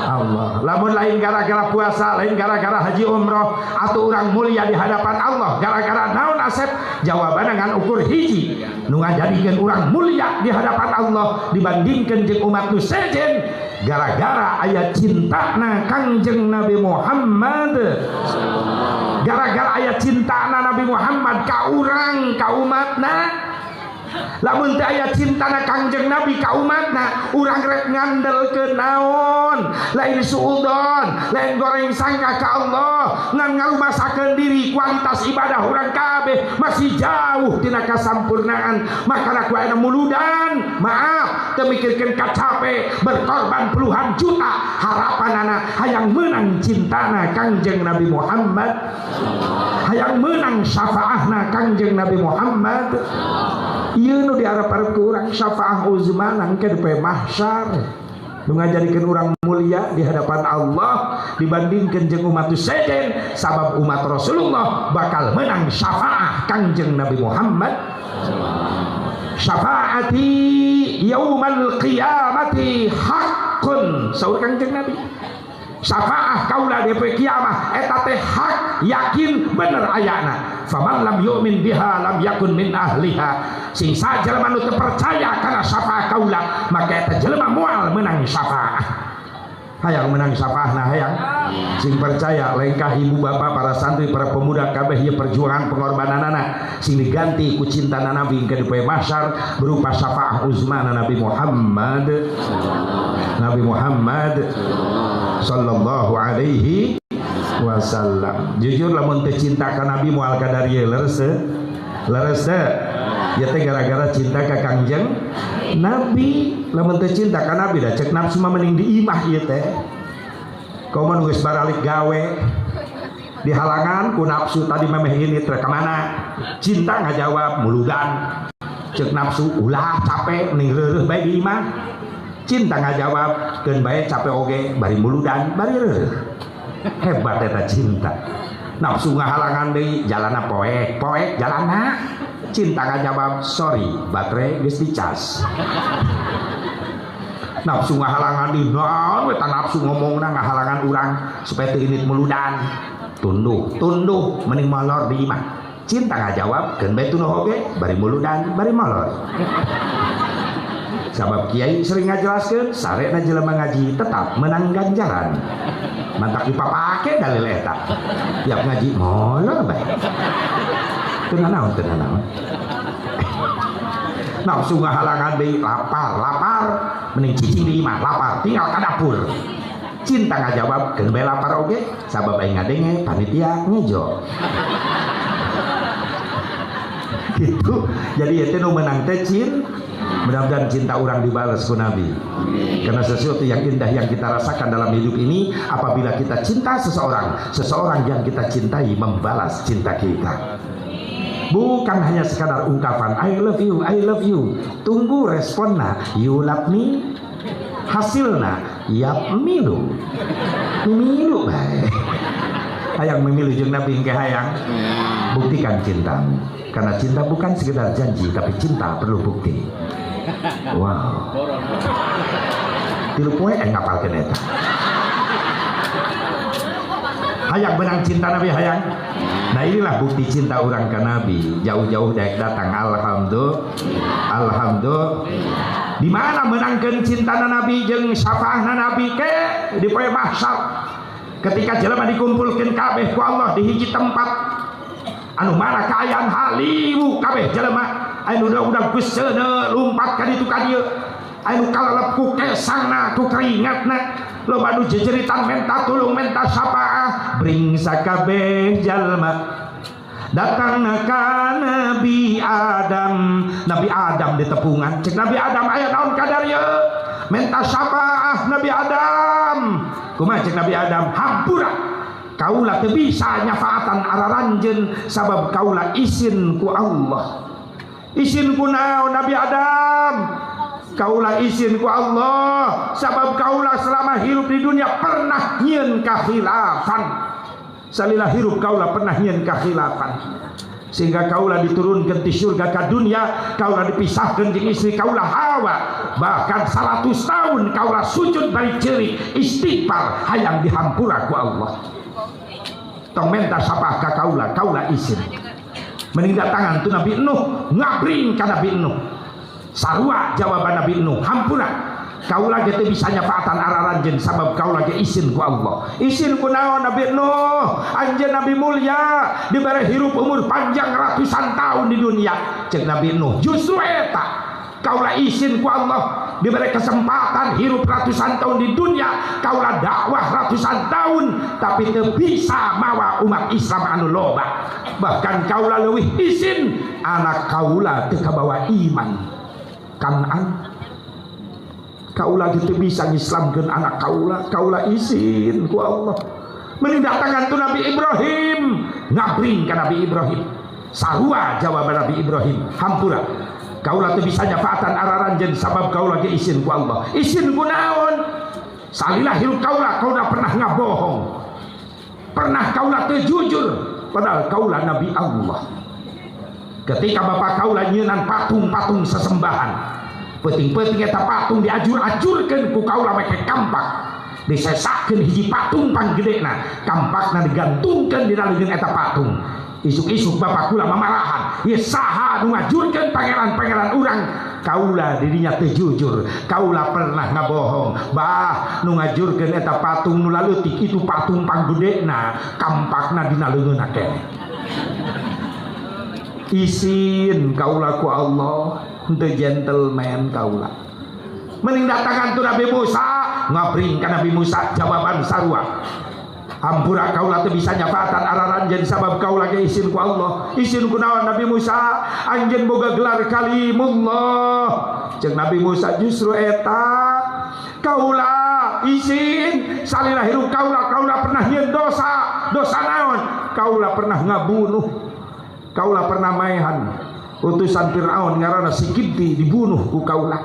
Allah. Lamun lain gara-gara puasa, lain gara-gara haji umroh atau orang mulia di hadapan Allah, gara-gara naon asep jawaban dengan ukur hiji nu ngajadikeun urang mulia di hadapan Allah dibandingkan jeung umat nu sejen gara-gara aya cintana Kangjeng Nabi Muhammad. Gara-gara aya cintana Nabi Muhammad ka urang ka umatna. Lamun teu aya cintana Kangjeng Nabi ka umatna, urang rek ngandelkeun naon? Lain suudon, lain goreng sangka ka Allah, ngan ngalumasakeun diri kualitas ibadah urang kabeh masih jauh tina kasampurnaan. Maka ku aya muludan, maaf, teu mikirkeun kacape, berkorban puluhan juta, harapanana hayang menang cintana Kangjeng Nabi Muhammad. Hayang menang syafaahna Kangjeng Nabi Muhammad. Ieu nu diarep-arep ku urang syafaah uzma nangke di mahsyar. Nu ngajadikeun urang mulia di hadapan Allah dibandingkeun jeung umat sejen sabab umat Rasulullah bakal menang syafaah Kangjeng Nabi Muhammad. Syafaati yaumal qiyamati haqqun saur Kangjeng Nabi. Syafaah kaula di poe kiamah eta teh hak yakin bener ayana. Faman lam yu'min biha lam yakun min ahliha. Sing sajelema nu teu percaya kana syafaah kaula maka eta jelema moal menang syafaah. Hayang menang syafaahna hayang. Sing percaya lengkah ibu bapak para santri para pemuda kabeh ieu perjuangan pengorbananana sing diganti ku cintana Nabi ke di poe mahsyar berupa syafaah uzmana Nabi Muhammad. Nabi Muhammad sallallahu alaihi wasallam. Jujur lamun teu cinta ka Nabi moal ka dari leres ya teh gara-gara cinta ka Kangjeng Nabi. Lamun teu cinta ka Nabi da cek nafsu mah mending diimah ieu teh. Komo geus baralik gawe di halangan ku nafsu tadi memeh ini teh ka mana? Cinta ngajawab muludan. Cek nafsu ulah capek mending reureuh bae diimah. Cinta ngajawab keun bae capek oge bari muludan bari reureuh. Hebat eta cinta. Nafsu ngahalangan deui jalana poek jalana. Cinta ngajawab sorry baterai geus dicas. Nafsu ngahalangan di naon we ta nafsu ngomongna ngahalangan urang supaya teu init muludan. Tunduh mending molor di imah. cinta ngajawab kan betu no oge bari muludan bari molor. Sabab kiai sering ngajelaskeun sarena jelema ngaji tetap menang ganjaran. Mantak dipapake dalil eta. Tiap ngaji molor bae. Teu naon. Nafsu ngahalangan deui lapar mending cicing di imah lapar tinggal ka dapur. Cinta ngajawab keun bae lapar oge sabab aing ngadenge panitia ngejo. Gitu. Jadi itu nu menang teh mudah-mudahan cinta orang dibalas ku Nabi. Karena sesuatu yang indah yang kita rasakan dalam hidup ini apabila kita cinta seseorang yang kita cintai membalas cinta kita. Bukan hanya sekadar ungkapan I love you. Tunggu responnya you love me. Hasilnya yap milu baik. Hayang memilu jeung Nabi engke hayang buktikan cintamu. Karena cinta bukan sekedar janji, tapi cinta perlu bukti. Wow. Tilu poe ngapalkeun eta. Hayang benang cinta Nabi hayang. Nah inilah bukti cinta orang ke Nabi. Jauh-jauh daek datang alhamdulillah. Di mana menangkeun cinta Nabi jeung syafaatna Nabi ke di poe mahsyar. Ketika jelema dikumpulkeun kabeh ku Allah di hiji tempat anu mana kaayaan haliwu kabeh jelema anu udah geusseuna lumpat ka ditu ka dieu anu kalalep ku kesangna ku keringatna loba nu jejeritan menta tulung menta syafaah bring sakabeh jalma datang ka Nabi Adam di tepungan cek Nabi Adam aya naon kadar ye menta syafaah Nabi Adam kumaha cek Nabi Adam hampura kaulah teu bisa nyafaatan araranjeun sabab kaulah izin ku Allah. Izin ku naon Nabi Adam? Kaulah izin ku Allah sabab kaulah selama hidup di dunia pernah nyieun kakhilafan. Salila hirup kaulah pernah nyieun kakhilafan. Sehingga kaulah diturunkeun ti surga ka dunia, kaulah dipisahkeun jeung istri kaulah Hawa. Bahkan 100 tahun kaulah sujud bari ceurik istighfar hayang dihampura ku Allah. Tong menta sapah ka kaulah izin mending datangan tu Nabi Nuh ngabring ka Nabi Nuh sarua jawaban Nabi Nuh hampura kaulah ge teu bisa nyafaatan araranjeun sabab kaulah ge izin ku Allah. Izin ku naon Nabi Nuh anjeun Nabi mulia dibere hirup umur panjang ratusan tahun di dunia cek Nabi Nuh justru eta kaulah izin ku Allah diberi kesempatan hirup ratusan tahun di dunia kaulah dakwah ratusan tahun tapi teu bisa mawa umat Islam anu loba bahkan kaulah leuwih izin anak kaulah teu kabawa iman Kanaan kaulah gitu bisa ngislamkeun anak kaulah izin ku Allah mending datangan tu Nabi Ibrahim ngabring ka Nabi Ibrahim sarua jawaban Nabi Ibrahim hampura kaulah teu bisa nyafaatan araranjeun sabab kaulah ge izin ku Allah. Izin ku naon? Salilah hirup kaulah pernah ngabohong. Pernah kaulah teu jujur padahal kaulah nabi Allah. Ketika bapak kaulah nyeunan patung-patung sesembahan. Peuting-peuting eta patung diajur-ajurkeun ku kaulah make kampak. Disesakeun hiji patung panggedena, kampakna digantungkeun dina leungeun eta patung. Isuk-isuk bapak kula mamarahan ieu saha nu ngajurkeun pangeran-pangeran urang kaulah dirinya teu jujur kaulah pernah ngabohong bah nu ngajurkeun eta patung nu laleutik itu patung panggedena kampakna dina leungeunna keneh izin kaulah ku Allah teu gentleman kaulah mending datangan tu Nabi Musa ngabring ka Nabi Musa jawaban sarua hampura kaulah teu bisa nyafaatan araranjeun sabab kaulah ge izin ku Allah. Izin ku naon Nabi Musa? Anjeun boga gelar kalimullah. Jeung Nabi Musa justru eta kaulah izin salila hirup kaulah pernah nyieun dosa naon? Kaulah pernah ngabunuh. Kaulah pernah maehan. Utusan Firaun ngaranna si Kibti dibunuh ku kaulah.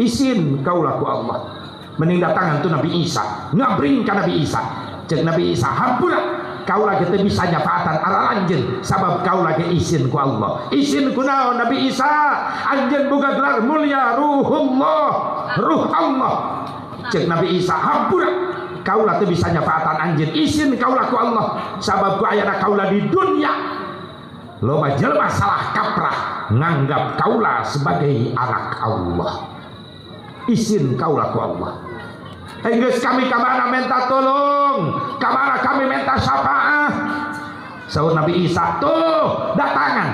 Izin kaulah ku Allah. Mending datangan tu Nabi Isa ngabring ka Nabi Isa. Cek Nabi Isa hampura kaulah kita bisa nyafaatan araranjeun sabab kaulah ge izin ku Allah. Izin ku naon Nabi Isa anjeun boga gelar mulia ruh Allah. Cek Nabi Isa hampura kaulah teu bisa nyafaatan anjeun izin kaulah ku Allah sabab ku ayana kaulah di dunia loba jelema salah kaprah nganggap kaula sebagai anak Allah. Izin kaula ku Allah. Geus kami kamana minta tolong, kamana kami minta syafaat. Saur Nabi Isa, tuh datangan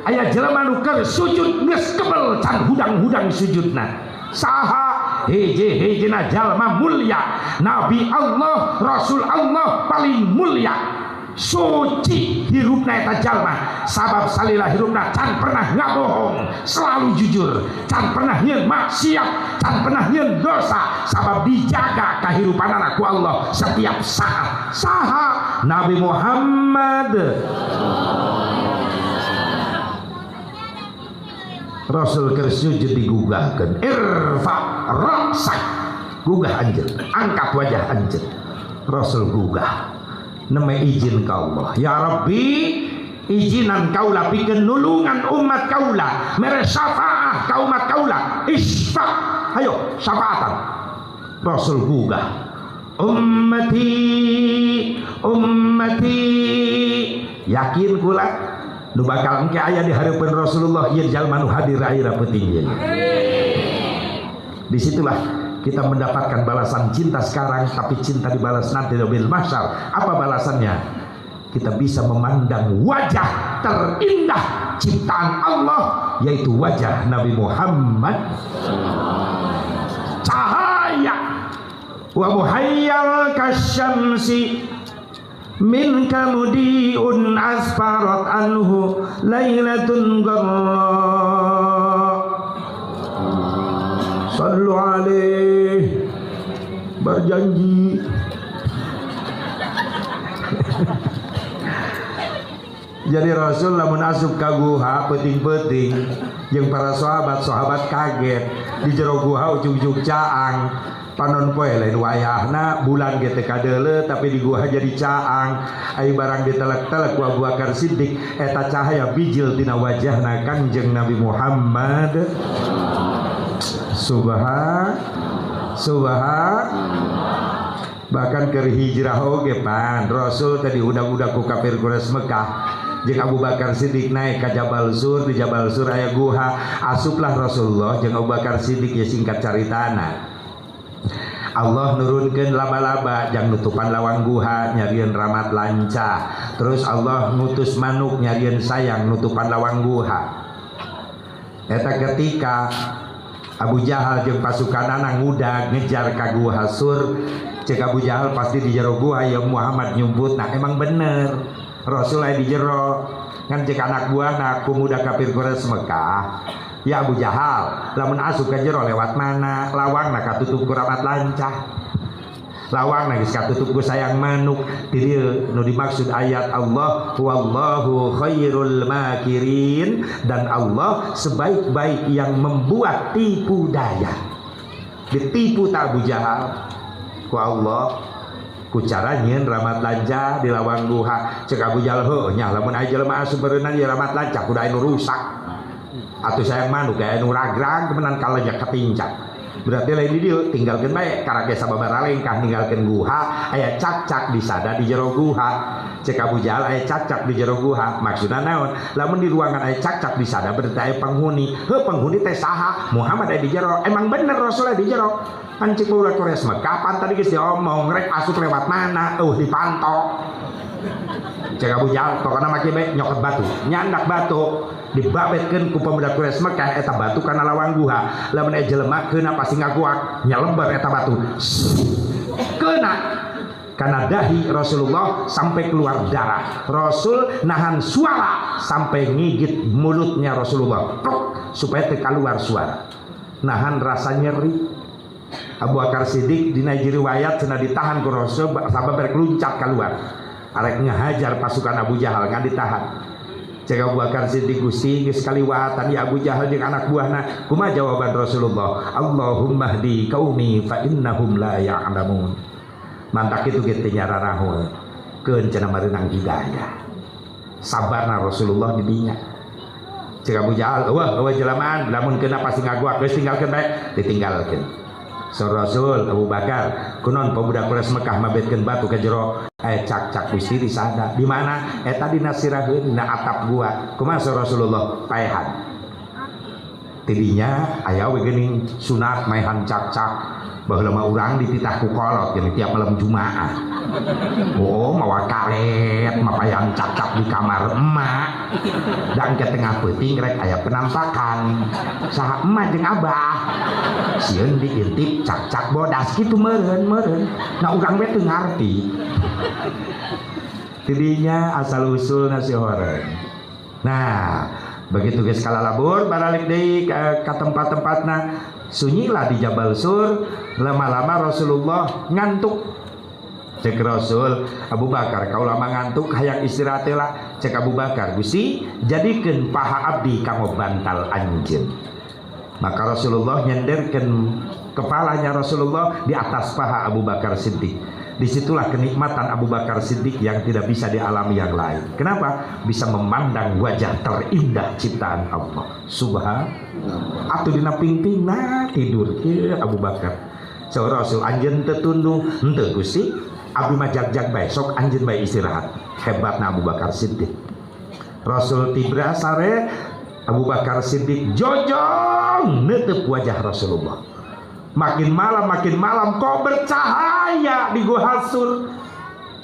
aya jelema nu keur sujud geus kebel can hudang-hudang sujudna. Saha hiji-hijina jalma mulia, Nabi Allah, Rasul Allah paling mulia. Suci hirupna eta jalma, sabab salila hirupna can pernah ngabohong, selalu jujur, can pernah nyieun maksiat, can pernah nyieun dosa, sabab dijaga kahirupanana ku Allah setiap saat. Saha Nabi Muhammad. Rasul keur sujud digugahkeun, irfa ra'sak, gugah anjeun, angkat wajah anjeun. Rasul gugah nama izin ka Allah, ya Rabbi izinan kaula pikeun nulungan umat kaula, mere syafaah ka umat kaula, isfa, ayo syafaatan. Rasul gugah, ummati ummati, yakin kula nu bakal engke aya di hareupeun Rasulullah ieu jalma nu hadir ayeuna peuting ieu. Disitulah kita mendapatkan balasan cinta sekarang, tapi cinta dibalas nanti di yaumil mahsyar. Apa balasannya? Kita bisa memandang wajah terindah ciptaan Allah, yaitu wajah Nabi Muhammad. Cahaya wa muhayyal kasyamsi min kamudiun asfarat anhu lailatun gharra. Sallu alaih, berjanji. Jadi Rasul lamun asup ka guha peuting-peuting jeung para sahabat kaget di jero guha ujug-ujug caang. Panon poe lain wayahna bulan ge teh kadeuleu tapi di guha jadi caang. Ai barang ditelek-telek ku Abu Bakar Siddiq eta cahaya bijil tina wajahna Kangjeng Nabi Muhammad. Subhan bahkan ke hijrah oge pan Rasul tadi udah ku kafir Quraisy Mekah jeung Abu Bakar Siddiq naik ka Jabal Sur. Di Jabal Sur aya guha, asuplah Rasulullah jeung Abu Bakar Siddiq ya singkat caritana. Allah nurunkeun laba-laba jang nutupan lawang guha nyarieun rahmat lanca. Terus Allah ngutus manuk nyarieun sayang nutupan lawang guha. Eta ketika Abu Jahal jeung pasukanana ngudag ngejar ka guha Sur. Cek Abu Jahal pasti di jero guha ya Muhammad nyumput. Nah emang bener Rasul aya di jero. Kan cek anak buahna pemuda kafir Quraisy Mekah. Ya Abu Jahal, lamun asup ka jero lewat mana? Lawangna katutup ku rahmat lancah. Lawangna geus katutup ku sayang manuk. Di dieu nu dimaksud ayat Allah wallahu khairul makirin, dan Allah sebaik-baik yang membuat tipu daya. Ditipu tak Abu Jahal ku Allah ku cara nyieun rahmat lanca di lawang guha. Cek Abu Jahal heuh nya lamun aya jelema asup beureunan di rahmat lanca kudu anu rusak. Atuh sayang manuk aya nu ragrag temenan kalejak kepincak. Berarti lain di dieu tinggalkeun bae karage sababaraha lengkah ninggalkeun guha aya cak-cak di sada di jero guha. Cek Abu Jahal aya cak-cak di jero guha maksudna naon? Lamun di ruangan aya cak-cak di sada berarti aya penghuni. Heuh penghuni teh saha? Muhammad aya di jero. Emang bener Rasul aya di jero. Kan cek budak Quraisy mah kapan tadi geus diomong rek asup lewat mana? Dipantau. Cek Abu Jahal pokona make bae nyokot batu, nyandak batu dibabetkeun ku pemuda Quraisy Mekah eta batu kana lawang guha. Lamun aya jelema keuna pasti ngaguak nyalebar eta batu. Keuna kana dahi Rasulullah sampai keluar darah. Rasul nahan suara sampai ngigit mulutnya Rasulullah supaya teu keluar suara. Nahan rasa nyeri. Abu Bakar Siddiq dina riwayat cenah ditahan ku Rasul sampai berkeluncat keluar. Arek ngahajar pasukan Abu Jahal ngan ditahan. Cek Abu Bakar Siddiq Gusti geus kaliwatan ya Abu Jahal jeung anak buahna. Kumaha jawaban Rasulullah? Allahumma hdi qaumi fa innahum la ya'lamun. Mantak itu ge teh nyararahul. Keun cenah mareunang hidayah. Sabarna Rasulullah di dinya. Cek Abu Jahal, eueuh jelema lamun keuna pasti ngaguak geus tinggalkeun bae, ditinggalkeun. Rasul Abu Bakar kunon pemuda Quraisy Mekah mabetkeun batu ka jero cak Gusti di sana di mana eta dina siraheun dina atap gua kumaha Rasulullah paehan tidinya aya we geuning sunat maehan cak baheula mah urang dititah ku kolot jadi tiap malam Jumaah. Oh mawa karet mapayan cak di kamar emak dan ke tengah peuting rek aya penampakan saha emak jeung abah sieun diintip cak bodas kitu meureun na urang we teu ngarti tidinya asal usul nasi horeng. Nah begitu geus kalalabur baralik deui ka tempat-tempatna sunyilah di Jabal Sur. Lama-lama Rasulullah ngantuk cek Rasul Abu Bakar kau lama ngantuk hayang istirahat lah cek Abu Bakar Gusti jadikeun paha abdi kanggo bantal anjeun. Maka Rasulullah nyenderkeun kepalanya Rasulullah di atas paha Abu Bakar Siddiq. Disitulah kenikmatan Abu Bakar Siddiq yang tidak bisa dialami yang lain. Kenapa? Bisa memandang wajah terindah ciptaan Allah Subhanallah. Atuh dina pingping nah tidur Abu Bakar. So Rasul anjeun teu tunduh henteu Gusti abdi mah jag bae sok anjeun bae istirahat. Hebatna Abu Bakar Siddiq. Rasul tibra sare Abu Bakar Siddiq jojong neuteup wajah Rasulullah. Makin malam kok bercahaya di Gua Sur.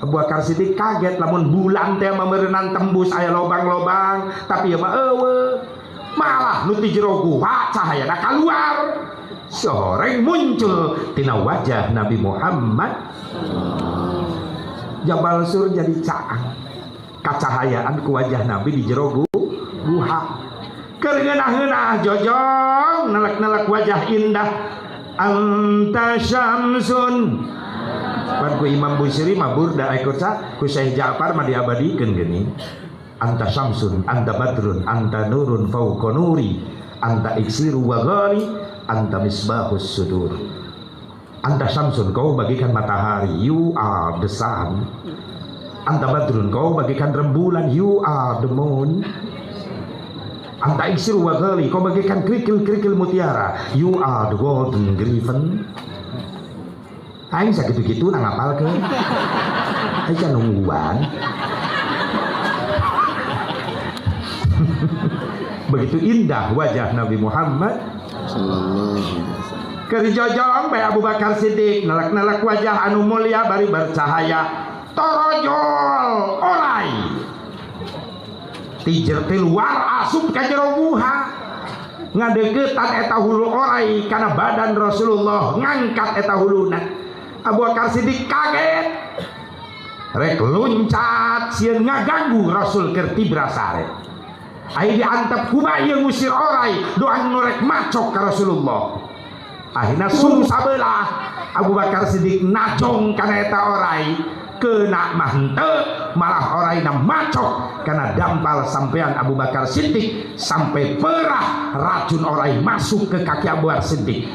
Abu Bakar Siddiq kaget lamun bulan teh mameureunana tembus aya lobang-lobang tapi ya mah eueuh malah nu ti jero gua cahayana kaluar soreng muncul tina wajah Nabi Muhammad. Jabal Sur jadi caang kacahayaan ku wajah Nabi di jero guha keur ngeunah-ngeunah jojong nelek-nelek wajah indah. Anta syamsun pan ku Imam Busiri mabur da ikut ku Syekh Ja'far mah diabadikeun geuning. Anta syamsun anta badrun anta nurun fauqa nuri anta iksiru wa ghali anta misbahus sudur. Anta syamsun kau bagikan matahari, you are the sun. Anta badrun kau bagikan rembulan, you are the moon. Anta iksiru wa ghali kau bagikan kerikil mutiara, you are the golden griffin. Aing sakitu-kitu na ngapalkeun. Aing can nungguan. Begitu indah wajah Nabi Muhammad sallallahu alaihi wasallam. Kerjojong bae Abu Bakar Siddiq nelak-nelak wajah anu mulia bari bercahaya torojol orai tijer ti luar asup ka jero guha ngadeuketan eta hulu orai kana badan Rasulullah ngangkat eta huluna. Abu Bakar Siddiq kaget rek luncat sieun ngaganggu Rasul keur tibra sare. Ai diantep kumaha ieu ngusir orai doang norek macok ka Rasulullah. Akhirna sung sabelah Abu Bakar Siddiq najong kana eta orai keuna mah henteu malah oraina macok kana dampal sampean Abu Bakar Siddiq sampai perah racun orai masuk ke kaki Abu Bakar Siddiq.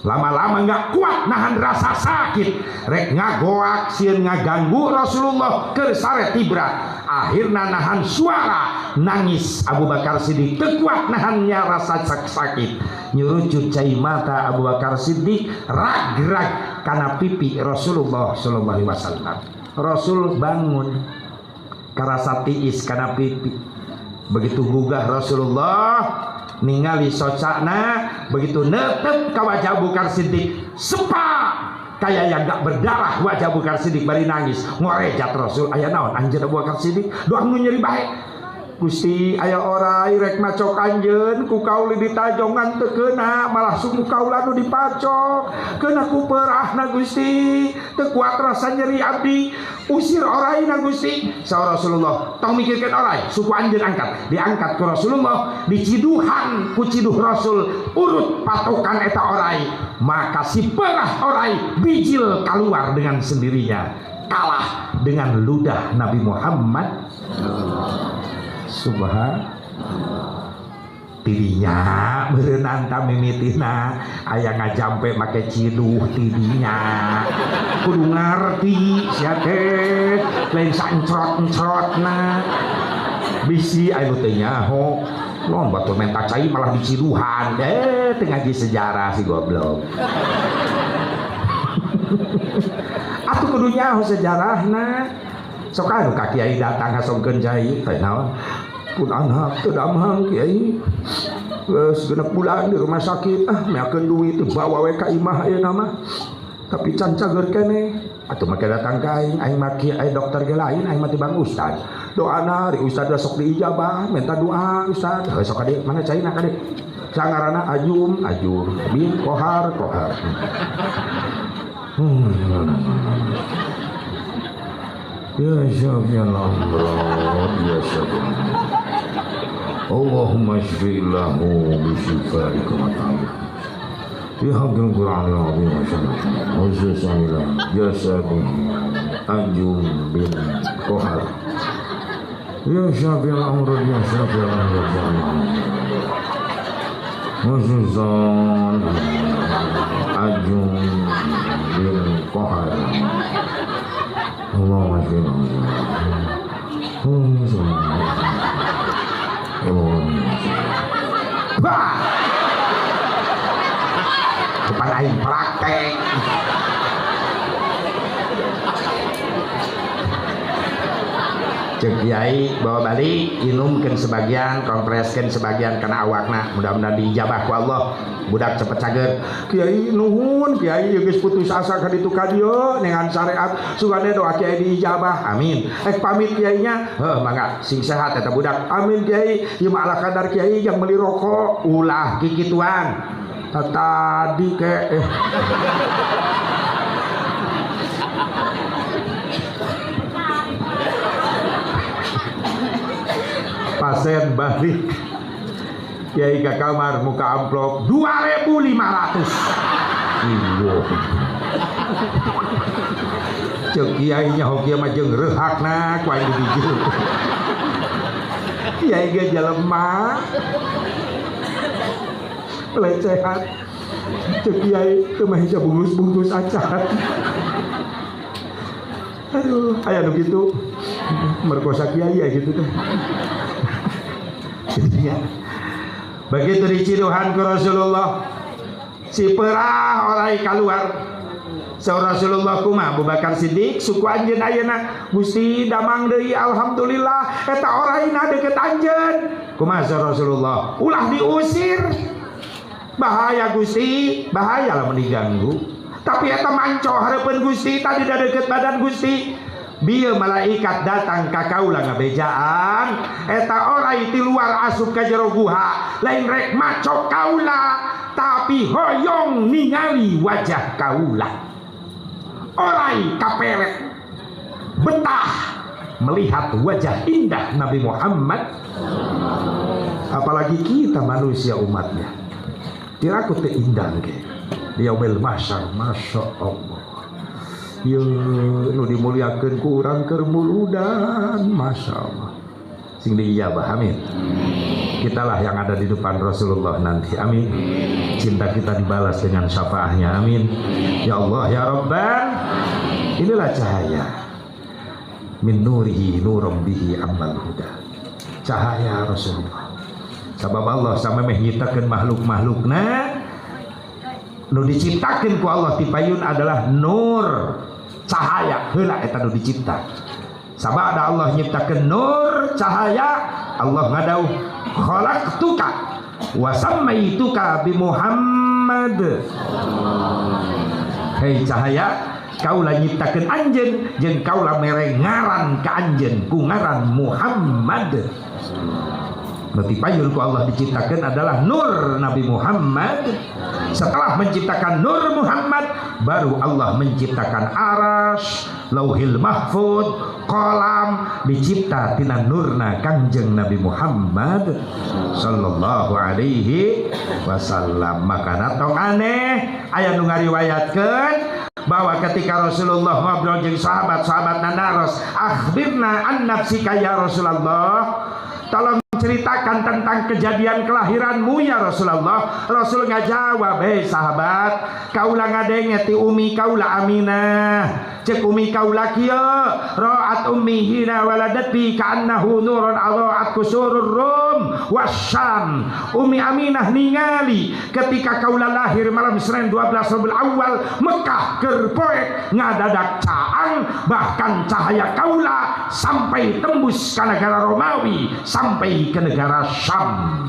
Lama-lama nggak kuat nahan rasa sakit rek ngagoak sieun ngaganggu Rasulullah keur sare tibra. Akhirna nahan suara nangis Abu Bakar Siddiq teu kuat nahannya rasa sakit nyurucut cai mata Abu Bakar Siddiq rag-rag kana pipi Rasulullah sallallahu alaihi wasallam. Rasul bangun karasa tiis kana pipi. Begitu gugah Rasulullah ningali socakna begitu neuteup ka wajah Abu Bakar Siddiq sepa kayak yang gak berdarah wajah Abu Bakar Siddiq bari nangis ngorejat Rasul aya naon anjeun Abu Bakar Siddiq doang nu nyeri bae Gusti aya orai rek macok anjeun ku kauli ditajongan teu keuna malah suku kaula nu dipacok keuna ku peurahna Gusti teu kuat rasa nyeri abdi usir oraina Gusti. Saur Rasulullah tong mikirkeun orai suku anjeun angkat diangkat ku Rasulullah diciduhan ku ciduh Rasul urut patokan eta orai maka si perah orai bijil keluar dengan sendirinya kalah dengan ludah Nabi Muhammad Subhanallah. Tidinya berenang mimitina aya ngajampe make ciduh tidinya kudu ngarti sia teh lain sancrot-encrotna bisi anu teh nyaho lomba tuh menta cai malah diciduhan teu ngaji sejarah si goblok. atuh kudu nyaho sejarahna sok anu ka kiai datang hasongkeun jahit teh naon pun anak teu damang kiai geus 6 bulan di rumah sakit meakeun duit bawa we ka imah ayeuna mah tapi can cager keneh atuh make datang ka aing mah kiai dokter ge lain aing mah tibang ustad doana ri ustad sok diijabah minta doa ustad sok kade mana caina kade sangarana ajum bin kohar ya syafi'al amrad ya syafi'al Allahumma shfi'lahu bisyifaika mata'ala ya haqqal Qur'an al-azim wa sallallahu ya syafi'al ajum bin kohar ya syafi'al amrad ya syafi'al amrad Mususan ajung bin kohar Allah masih bah depan aing praktek cek kiai bawa balik inumkeun sebagian kompreskeun sebagian kana awakna mudah-mudahan diijabah ku Allah budak cepet cager kiai nuhun kiai geus putus asa ka ditu ka dieu dengan syariat sugane doa kiai diijabah amin pamit kiainya mangga sing sehat eta budak amin kiai ieu mah ala kadar kiai yang beli rokok ulah kikituan tadi ke pasien balik kiai ke kamar muka amplop 2.500 cek kiai nya hoki mah jeung rehakna ku aing dijieun kiai ge jelema pelecehan cek kiai teu mah hija bungkus acar aduh aya nu kitu merkosa kiai ya gitu teh ya. Begitu diciduhan ke Rasulullah si perah orai keluar saur Rasulullah kumaha Abu Bakar Siddiq suku anjeun ayeuna Gusti damang deui alhamdulillah eta oraina deukeut anjeun kumaha saur Rasulullah ulah diusir bahaya Gusti bahaya lamun diganggu tapi eta manco hareupeun Gusti tadi da deukeut badan Gusti bieu malaikat datang ka kaula ngabejaan eta orai ti luar asup ka jero guha lain rek maco kaula tapi hoyong ningali wajah kaula orai kaperet betah melihat wajah indah Nabi Muhammad apalagi kita manusia umatnya tiraku teu indah ge di yaumil mahsyar masya Allah ya nu dimuliakeun ku urang keur muludan masya Allah sing diijabah amin kitalah yang ada di depan Rasulullah nanti amin cinta kita dibalas dengan syafaahnya amin ya Allah ya Rabban inilah cahaya min nurihi nurum bihi amal huda cahaya Rasulullah sabab Allah sampai menciptakan makhluk-makhlukna nu diciptakeun ku Allah ti payun adalah nur cahaya heula eta nu dicipta sabada Allah nyiptakeun nur cahaya Allah ngadauh khalaqtuka wa sammaituka bi Muhammad hei cahaya kaulah nyiptakeun anjeun jeung kaulah mere ngaran ka anjeun ku ngaran Muhammad berarti payun ku Allah diciptakan adalah nur Nabi Muhammad. Setelah menciptakan nur Muhammad, baru Allah menciptakan aras, lauhil mahfud, kolam, dicipta tina nurna kanjeng Nabi Muhammad sallallahu alaihi wasallam. Maka natong aneh aya nu ngariwayatkeun bahwa ketika Rasulullah ngobrol jeung sahabat-sahabat nanaros, akhbirna an nafsika ya Rasulullah, tolong ceritakan tentang kejadian kelahiranmu ya Rasulullah. Rasul ngajawab, sahabat, kaulah ngadenge ti umi kaulah Aminah. Cek umi kaulah kieu ra'at ummihi waladat bi ka'annahu nurun adha'at kusurur rum wasyam. Umi Aminah ningali ketika kaulah lahir malam Senin 12 Rabiul Awal Mekah keur poek ngadadak caang, bahkan cahaya kaulah sampai tembus ke negara Romawi, sampai ke negara Syam.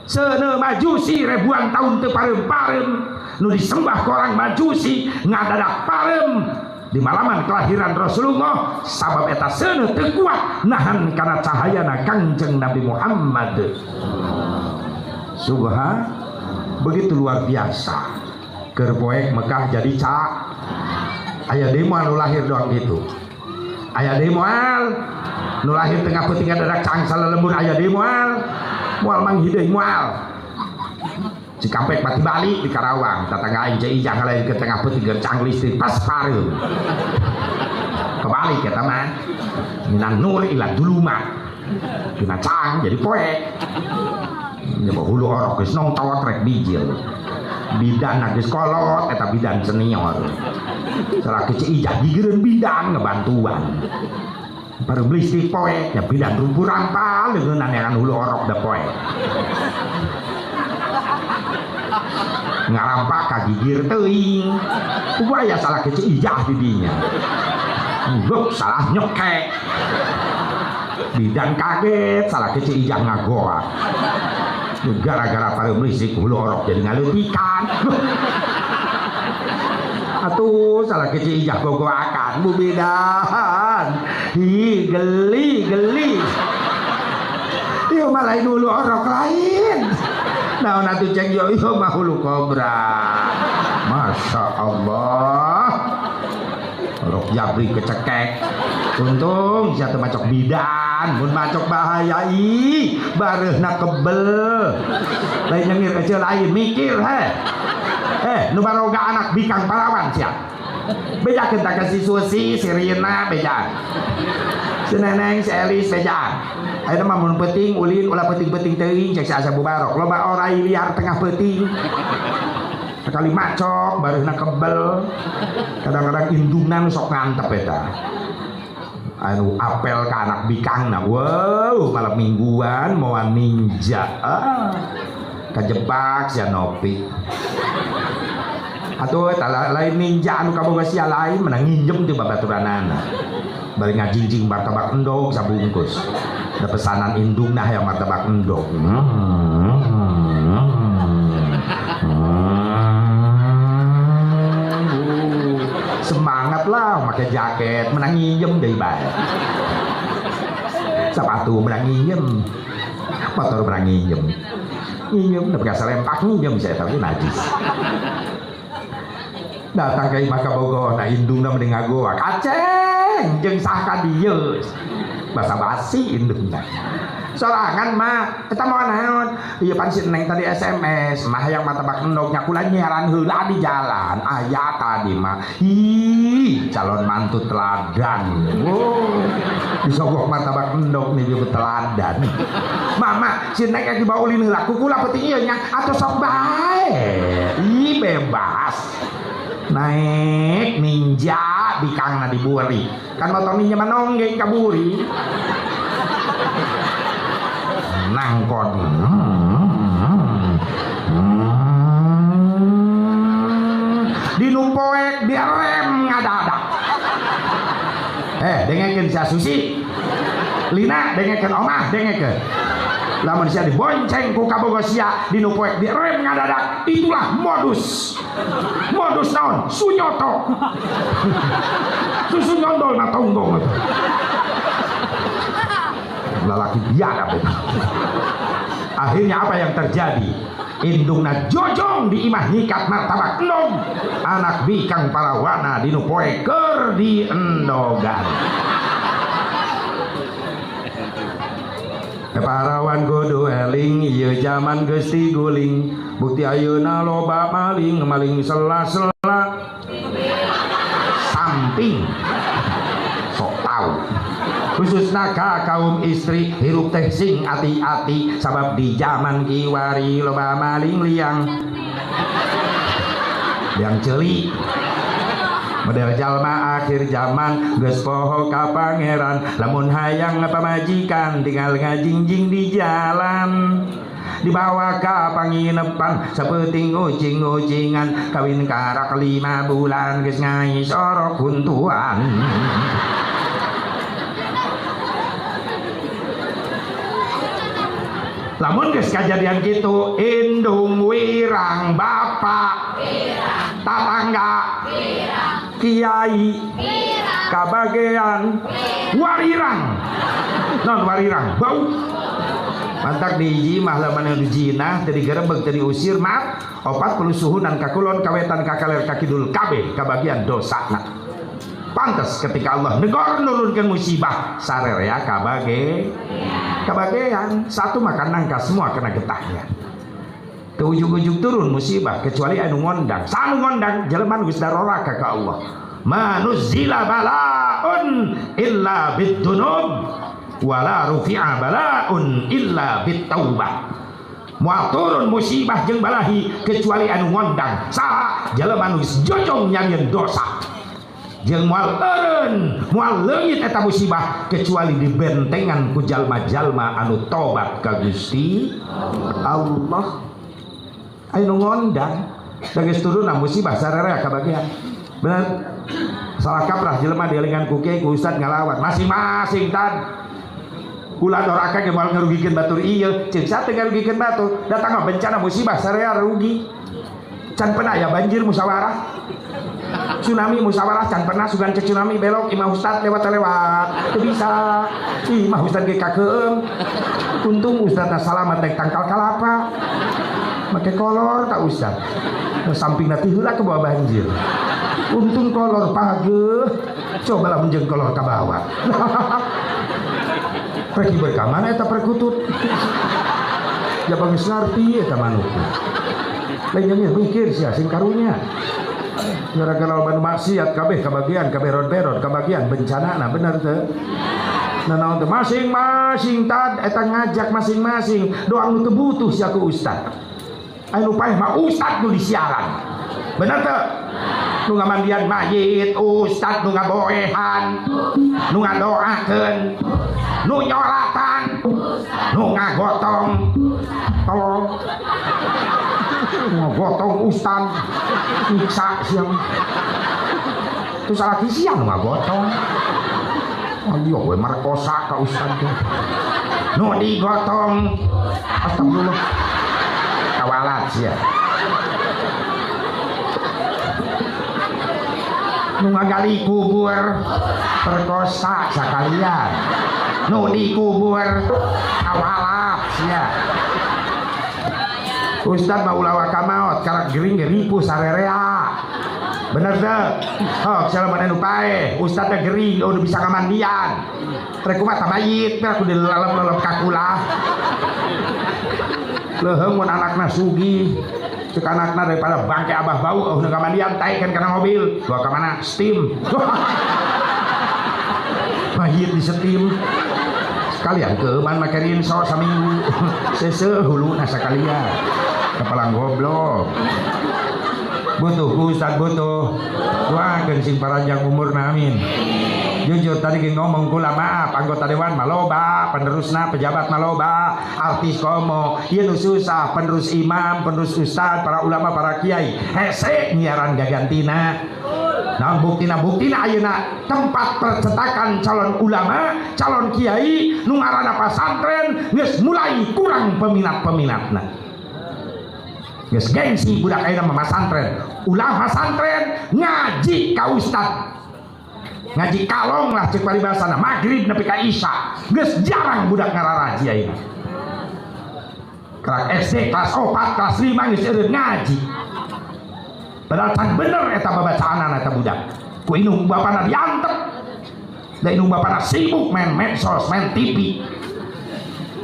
Seuneu Majusi ribuan tahun teu parem-parem nu disembah ke orang Majusi ngadadak parem di malaman kelahiran Rasulullah, sabab eta seuneu teu kuat nahan kana cahayana Kangjeng Nabi Muhammad. Subhan, begitu luar biasa. Keur poek Mekah jadi cak. Aya deui moal nu lahir doang gitu. Aya deui moal nu lahir tengah peuting ngadadak caang salelembur, aya deui moal mang hideung moal. Cikampek pati balik di Karawang, tatangga aing cai ijang lain ke tengah peuting gercang listrik pas pareu. Kebalik eta mah. Minan nur ila dulu mah. Dina caang jadi poek. Nyoba hulu orok geus nongtawat rek bijil. Bidan geus kolot eta bidan senior. Salah kecil ijah gigireun bidan ngebantuan. Baru listrik poek ya bidan rumpur rampal leuneunan yang hulu orok da poek. Ngarampak ka gigir teuing. Upaya salah kecil ijah di dinya. Enggak salah nyekek. Bidan kaget salah kecil ijah ngagoa. Gara-gara pareum listrik hulu orok jadi ngaleutikan. Atuh salah kecil ijah gogoakan Bu Bidan. Hi geli. Ieu mah lain hulu orok lain. Naon atuh ceng yo ieu mah hulu kobra. Masya Allah. Orok jabri kecekek. Untung sia teu macok bidan, mun macok bahaya ih, bareuna kebel. Lain nyengir kecil lain mikir nu baroga anak bikang parawan sia. Bejakeun tah ka si Susi, si Rina beja. Si Neneng, si Elis beja. Ayeuna mah mun peuting ulin ulah peuting-peuting teuing cek si Asa Bubarok. Loba orai liar tengah peuting. Sekali macok bareuna kebel. Kadang-kadang indungan sok ngantep eta. Anu apel ke anak bikangna, wow malam mingguan mau ninja, kejebak sia Nopi. Atuh lain ninja anu kaboga sia lain menang nginjem di babaturanana. Bari ngajingjing martabak endog sabungkus. Da pesanan indungna yang martabak endog. Semangat lah pakai jaket menang nginjem deui bae. Sepatu menang nginjem. Motor menang nginjem. Nginjem da bekas lempak nginjem saya tapi najis. Datang ke imah kabogoh na indungna mending ngagoa. Kaceng jeung sah ka dieu. Basa-basi indungna. Sorangan mah eta mah naon ieu pan si Neng tadi SMS mah yang martabak endog nya kula nyiaran heula di jalan aya tadi mah ih calon mantu teladan disogok martabak endog nih ieu teladan mama si Neng aya dibawa ulin heula kukula peuting ieu nya atuh sok bae ih bebas naik ninja bikangna diburi kan motor ninja mah nonggeng kaburi nangkon dinumpoek direm ngadadak dengekeun sia Susi Lina dengekeun omah dengekeun lamun sia dibonceng ku kabogo sia dinumpoek direm ngadadak itulah modus naon sunyoto susu nyondol na tonggong itu lalaki biadab itu. Akhirnya apa yang terjadi? Indungna jojong di imah nyikat martabak endog anak bikang parawana dinu poe keur di endogan. Parawan kudu eling ieu zaman geus guling bukti ayeuna loba maling sela-sela samping sok tahu khususna ka kaum istri hirup teh sing ati-ati sabab di zaman kiwari loba maling liang celi model jalma akhir zaman geus poho ka pangeran lamun hayang pamajikan tinggal ngajingjing di jalan dibawa ka panginepan sapeting ucing-ucingan kawin karak 5 bulan geus ngai sorok huntuan. Lamun geus kajadian kitu indung wirang bapak tatangga kiai kabagean warirang non warirang bau mantak diiji mah lamun dijina teu digerebeg teu diusir maaf 40 suhunan kakulon kawetan kakaler kakidul kabeh kabagian dosana. Pantes ketika Allah negor nurunkan musibah sarerea kabagean satu makan nangka semua kena getahnya ke ujung-ujung turun musibah kecuali anu ngondang sanu ngondang jelema geus daroraka ka Allah manuzzila balaun illa bidunub wala rufi'a balaun illa bitaubah moal turun musibah jeung balahi kecuali anu ngondang saha jelema nu geus jojong nyangieun dosa jeung moal eureun moal leungit eta musibah kecuali dibentengan ku jalma-jalma anu tobat ka Gusti Allah. Anu ngondang da geus turun musibah sararea kabagian bener salah kaprah jelema dielingan ku kiai ku ustad ngalawat masing-masing tan ulah doraka ge moal ngarugikeun batur ieu ceuk sa teu ngarugikeun batur datang bencana musibah sararea rugi can pernah ya banjir musyawarah tsunami musyawarah can pernah sugan tsunami belok imah ustad lewat teu bisa imah ustad ge kakeum untung ustadna salamat naik tangkal kalapa make kolor tak ustad samping nanti heula ke bawah banjir untung kolor pageuh coba lah menjeng kolor ka bawah pergi berkamana eta perkutut ya bagus ngarti eta manuk lain mikir sia sing karunya gara-gara loba maksiat kabeh kabagian kabeh ron-beron kabagian bencana nah bener teu nah naon teh masing-masing tad eta ngajak masing-masing doa nu teu butuh sia ku ustad anu paeh mah ustad nu disiaran bener teu nu ngamandian mayit ustad nu ngaboehan nu ngadoakeun nu nyoratan nu ngagotong tolong ngagotong ustad nyiksa siang terus lagi siang ngagotong ayo we merkosa ka ustad teh nu digotong astagfirullah kawalat sia nu ngagali kubur perkosa sakalian nu dikubur kawalat sia ustad mah ulah kamaot karak gering ripu sarerea bener teh oh salah anu paeh ustad teh gering udah bisa ngamandian rek kumaha tamayit teh kudu lalap-lalap kakulah leuheung mun anakna sugih cek anakna daripada bangke abah bau udah ngamandian taekeun kana mobil bawa ka mana steam mayit di steam sekalian keuman make rinso saminggu seuseuh huluna sakalian kepala goblok butuh ustad butuh doakeun sing paranjang umurna amin jujur tadi ngomong kula maaf anggota dewan maloba penerusna pejabat maloba artis komo ieu nu susah penerus imam penerus ustad para ulama para kiai hese nyiaran gagantina nah buktina ayeuna tempat percetakan calon ulama calon kiai nu ngaranna pasantren geus mulai kurang peminatna geus gengsi budak ayeuna mah pasantren ulah pasantren ngaji ka ustad ngaji kalong lah cek paribasana magrib nepi ka isya geus jarang budak ngararaji ayeuna kelas SD kelas 4 kelas 5 geus eureun ngaji padahal can bener eta babacaanan eta budak ku indung bapana diantep da indung bapana sibuk main medsos main TV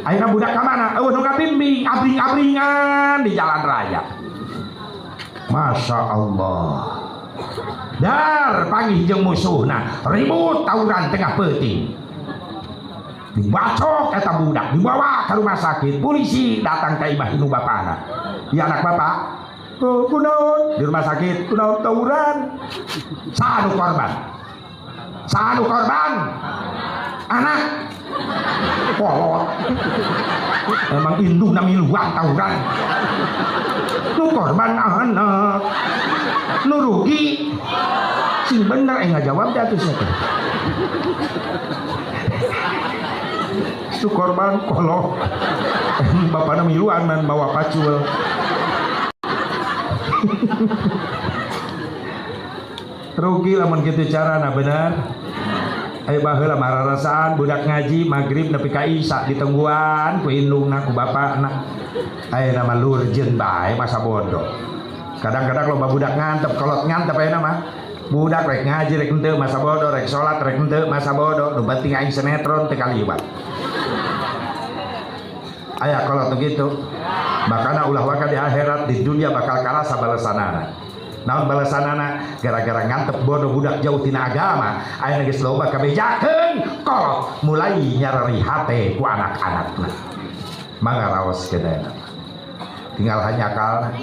ayeuna budak ka mana eueuh nu ngabimbing abring-abringan di jalan raya Masya Allah dar panggih jeung musuhna ribut tawuran tengah peuting dibacok eta budak, dibawa ke rumah sakit. Polisi datang ke imah inu bapana. Ya anak bapak, kunaon di rumah sakit, kunaon tawuran. Sanu korban, anak kolot. Emang indung namiluan tawuran. Nu korban anak, nu rugi. Sing bener nggak jawab dah tuh siapa. Itu korban kolot. Bapak namiluan dan bawa pacul. Rugi lamun kitu carana bener. Ayo baheula mararasaan budak ngaji magrib nepi ka isya ditungguan ku indungna ku bapakna. Ayo nama lurjeun bae masa bodoh. Kadang-kadang loba budak ngantep kolot ngantep ayeuna mah. Budak rek ngaji rek henteu masa bodoh, rek salat rek henteu masa bodoh, nu penting aing sinetron teu kaliwat. Aya kolot begitu. Makana ulah waka di akhirat di dunia bakal kalah sabalesanana. Naon balasanana gara-gara ngantep bodoh budak jauh tina agama ayeuna geus loba kabejakeun kolot mulai nyarari hate ku anak-anakna mangga raos kedaena tinggal hanya kal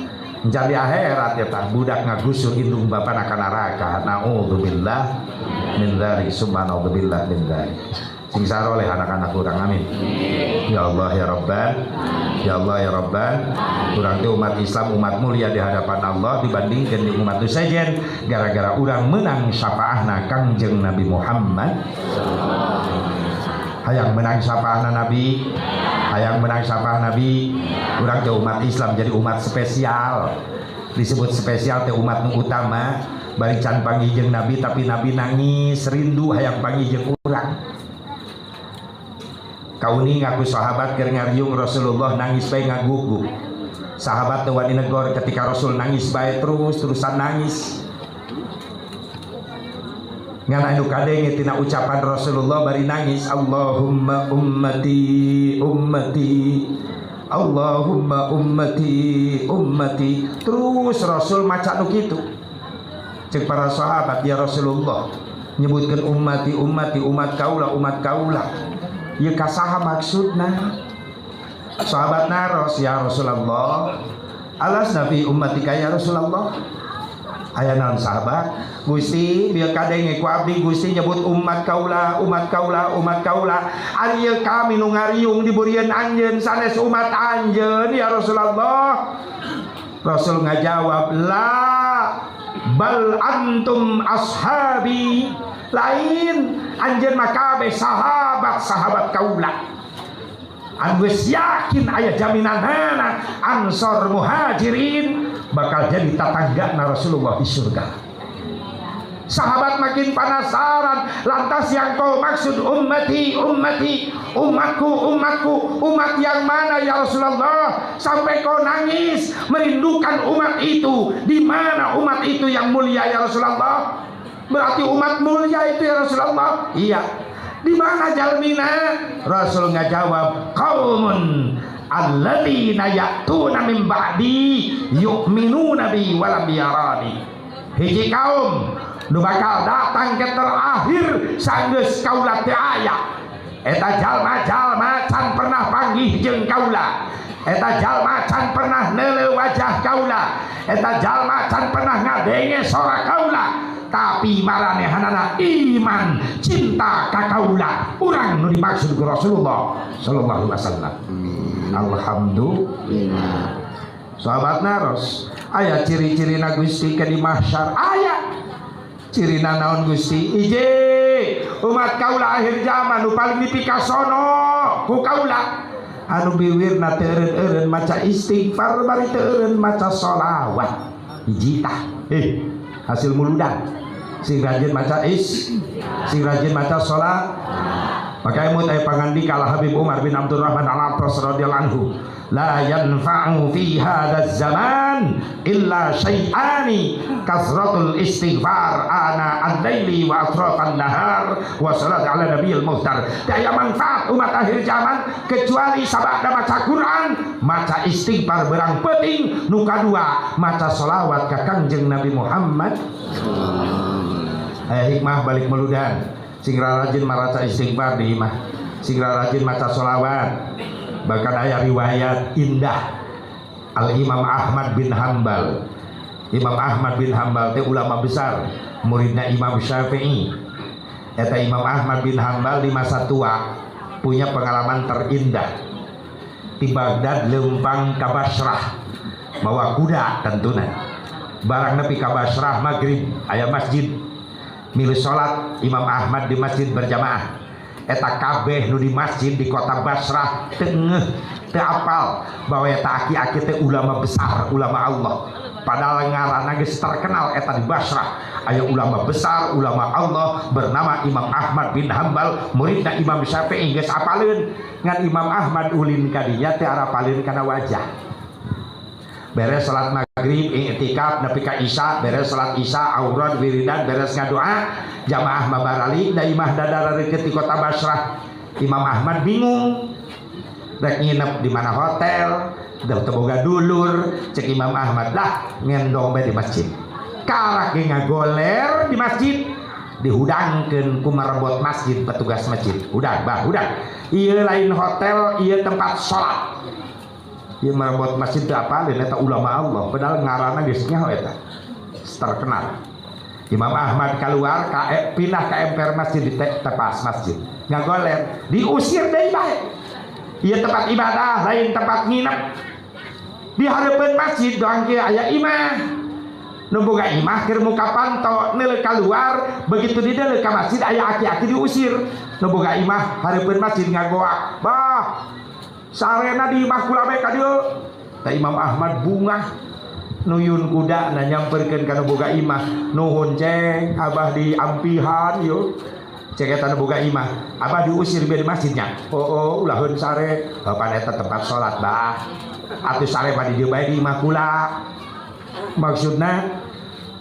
menjadi akhirat ya tah budak ngagusur indung bapana ka neraka naudzubillah min dzalik subhanallah min dzalik sing saroleh anak-anak urang amin ya Allah ya Rabban ya Allah ya Rabban urang teh umat Islam umat mulia di hadapan Allah dibandingkan di umat sejen gara-gara urang menang syafaahna Kangjeng Nabi Muhammad hayang menang syafaahna Nabi hayang menang syafaah Nabi urang teh umat Islam jadi umat spesial disebut spesial teh umat nu utama bari can panggih Nabi tapi Nabi nangis rindu hayang panggih jeung urang kauni ngaku sahabat keur ngariung Rasulullah nangis bae ngaguguk. Sahabat teu wani negor ketika Rasul nangis bae terusan nangis. Ngan anu kadenge tina ucapan Rasulullah bari nangis Allahumma ummati ummati Allahumma ummati ummati terus Rasul maca nu kitu. Cek para sahabat ya Rasulullah nyebutkeun ummati ummati umat kaula ya kasaha maksudna sahabat naros ya Rasulullah alas nabi ummatika ya Rasulullah aya naon sahabat Gusti bieu kadenge ku abdi Gusti nyebut umat kaula ari kami nu ngariung dibeureun anjeun sanes umat anjeun ya Rasulullah Rasul ngajawab la bal antum ashabi lain anjeun mah kabeh sahabat kaula anu geus yakin aya jaminanna Ansor Muhajirin bakal jadi tatanggana Rasulullah di surga. Sahabat makin penasaran lantas yang kau maksud ummati umatku umat yang mana ya Rasulullah sampai kau nangis merindukan umat itu di mana umat itu yang mulia ya Rasulullah. Berarti umat mulia itu ya Rasulullah. Iya. Di mana jalmina? Rasul ngajawab qaumun alladzina ya'tuna min ba'di yu'minuna bi wa lam yarani. Hiji kaum nu bakal datang ke terakhir sanggeus kaula teu aya. Eta jalma-jalma can pernah panggih jeung kaula. Eta jalma can pernah neuleuh wajah kaula. Eta jalma can pernah ngadenge sora kaula. Tapi maranehanana iman cinta ka kaula urang nu dimaksud ku Rasulullah sallallahu alaihi wasallam. Alhamdulillah. Sahabat naros aya ciri-cirina Gusti ke di mahsyar aya. Cirina naon Gusti? Ije umat kaula akhir zaman nu paling dipikasono ku kaula anu biwirna teu eureun-eureun maca istighfar bari teu eureun maca sholawat. Hiji tah hasil muludan sing rajin maca sing rajin maca sholat pakai mut aya pangandika al Habib Umar bin Abdurrahman al-Attas radhiyallahu anhu la yanfa'u fi hadzal zaman illa syai'ani kasratul istighfar ana al-laili wa atrafan nahar wa salat ala nabiyil muhtar. Daya manfaat umat akhir zaman kecuali sabada maca Quran maca istighfar berang penting nu kadua maca sholawat ka Kangjeng Nabi Muhammad. Aya hikmah balik meludan sing rajin maraca istighfar di imah sigra rajin maca sholawat. Bahkan aya riwayat indah Al Imam Ahmad bin Hambal. Imam Ahmad bin Hambal teh ulama besar, muridnya Imam Syafi'i. Eta Imam Ahmad bin Hambal di masa tua punya pengalaman terindah. Di Baghdad lempang ka Basrah bawa kuda tentunya. Barang nepi ka Basrah maghrib aya masjid. Milih sholat Imam Ahmad di masjid berjamaah. Eta kabeh nu di masjid di kota Basrah tengah teu apal bahwa eta aki-aki teh ulama besar, ulama Allah. Padahal ngaranna geus terkenal eta di Basrah. Aya ulama besar, ulama Allah bernama Imam Ahmad bin Hambal, muridna Imam Syafi'i geus apaleun. Ngan Imam Ahmad ulin ka dinya teh arapaleun kana wajah. Beres salat maghrib i'tikaf nepi ka isya, beres salat isya aurat wiridan, beres ngadoa jamaah mabarali da imah dadareukeut di kota Basrah. Imam Ahmad bingung rek nginep di mana hotel, da teu boga dulur, cek Imam Ahmad lah ngendong bae di masjid. Karak ge ngagoler di masjid, dihudangkeun ku marebot masjid petugas masjid. Udah, bah, udah. Ieu lain hotel, ieu tempat salat. Ieu marebot masjid teu apa dan eta ulama Allah, padahal ngaranna geus nyaho eta. Terkenal. Imam Ahmad keluar pindah ke emper masjid di tepas masjid. Ngagoler, diusir deui bae. Ieu tempat ibadah, lain tempat nginep. Di hareupeun masjid doang kieu aya imah. Nu boga imah keur muka panto neuleuh keluar, begitu di deuleuh ka masjid aya aki-aki diusir. Nu boga imah hareupeun masjid ngagoak. Bah, sarena di imah kula bae ka dieu. Da Imam Ahmad bungah nuyun kuda na nyamperkeun ka nu boga imah. Nuhun ceng, abah diampihan yo. Cek eta nu boga imah, abah diusir dari masjidnya. Oh, ulahun sare, pan eta tempat salat, bah. Atuh sare mah di dieu bae di imah kula. Maksudna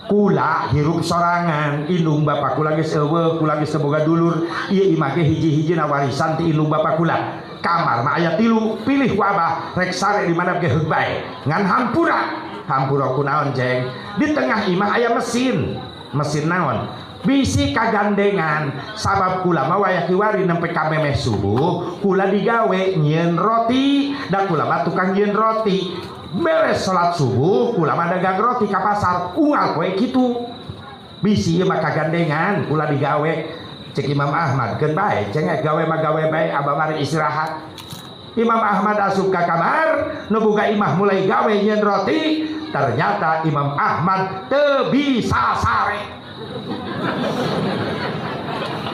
kula hirup sorangan, indung bapak kula geus eueuh, kula geus boga dulur. Ieu imah ge hiji-hijina warisan ti indung bapak kula. Kamar mah aya 3, pilih ku abah rek sare di mana ge heug bae. Ngan hampura kunaon ceng? Di tengah imah aya mesin naon? Bisi kagandengan. Sabab kula mah wayah kiwari nempe ka memeh subuh, kula digawe nyieun roti, da kula mah tukang nyieun roti. Beres salat subuh kula mah dagang roti ka pasar, unggal kowe kitu. Bisi ieu mah kagandengan kula digawe. Cek Imam Ahmad keun bae, cenah gawe mah gawe bae, abah mari istirahat. Imam Ahmad asup ka kamar, nu boga imah mulai gawe nyieun roti, ternyata Imam Ahmad teu bisa sare.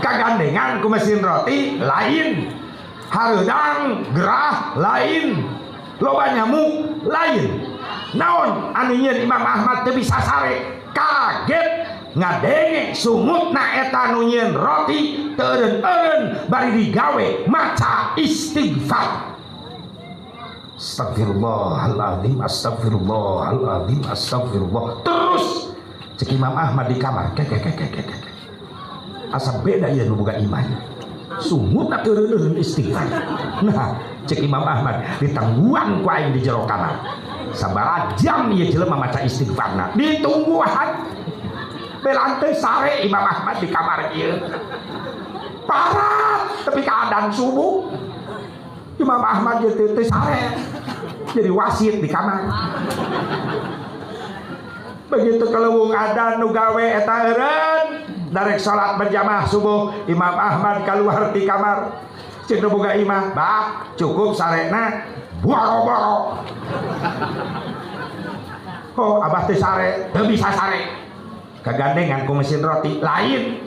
Kagandengan ku mesin roti lain, hareudang gerah lain, loba nyamuk lain. Naon anu nyieun Imam Ahmad teu bisa sare? Kaget ngadenge sumutna eta nu nyieun roti teu eureun-eureun bari digawe maca istighfar. Astagfirullahaladzim, astagfirullahaladzim, astagfirullah. Terus cek Imam Ahmad di kamar, asa beda ya nu boga imah. Sumutna teu eureun-eureun istighfar. Nah, cek Imam Ahmad ditangguan ku aing di jero kamar. Sabaraha jam ieu jelema maca istighfarna, ditungguan. Belan teh sare Imam Ahmad di kamar ieu. Parah, tapi keadaan subuh Imam Ahmad teh sare. Jadi wasit di kamar. Begitu kelewung adan nu gawe eta eureun, darek salat berjamaah subuh, Imam Ahmad keluar di kamar. Cek nu boga imah, bah, cukup sarena boro-boro. Oh, abah teh sare, teu bisa sare. Kagandengan ku mesin roti lain,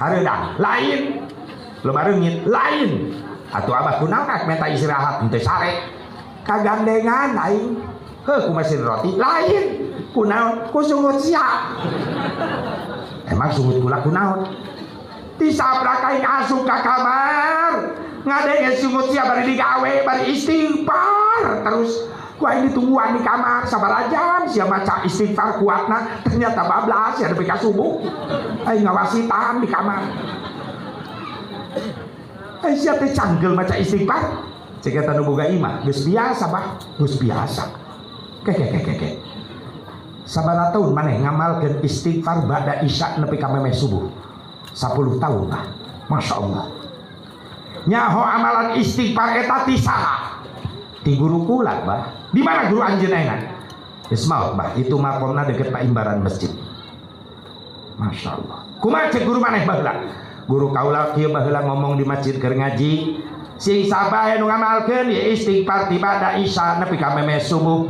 hareudang lain, loba reungit lain. Atuh abah kunaon minta istirahat teu sare. Kagandengan lain, heuh ku mesin roti lain. Kunaon? Ku sungut sia. Emang sungut kula kunaon? Disabrak aing asup ka kamar, ngadenge sungut sia bari digawe, bari istighfar terus. Ku aing ditungguan di kamar sabaraha jam sia maca istighfar kuatna, ternyata bablas ya nepi ka subuh. Aing ngawasitan di kamar. Aing sia teh canggel maca istighfar. Cek eta nu boga imah, geus biasa bah, geus biasa. Ke. Sabaraha taun maneh ngamalkeun istighfar ba'da isya nepi ka memeh subuh? 10 tahun lah. Masya Allah. nyaho amalan istighfar eta ti saha? Ti guru kula, Bah. Di mana guru anjeunna? Ismail, Bah. Itu makomna deket paimbaran masjid. Masya Allah. Kumaha cek guru maneh baheula? Guru kaula kieu baheula ngomong di masjid keur ngaji. Si sabae nu ngamalkeun ya istighfar tibada isya nepi ka meme subuh.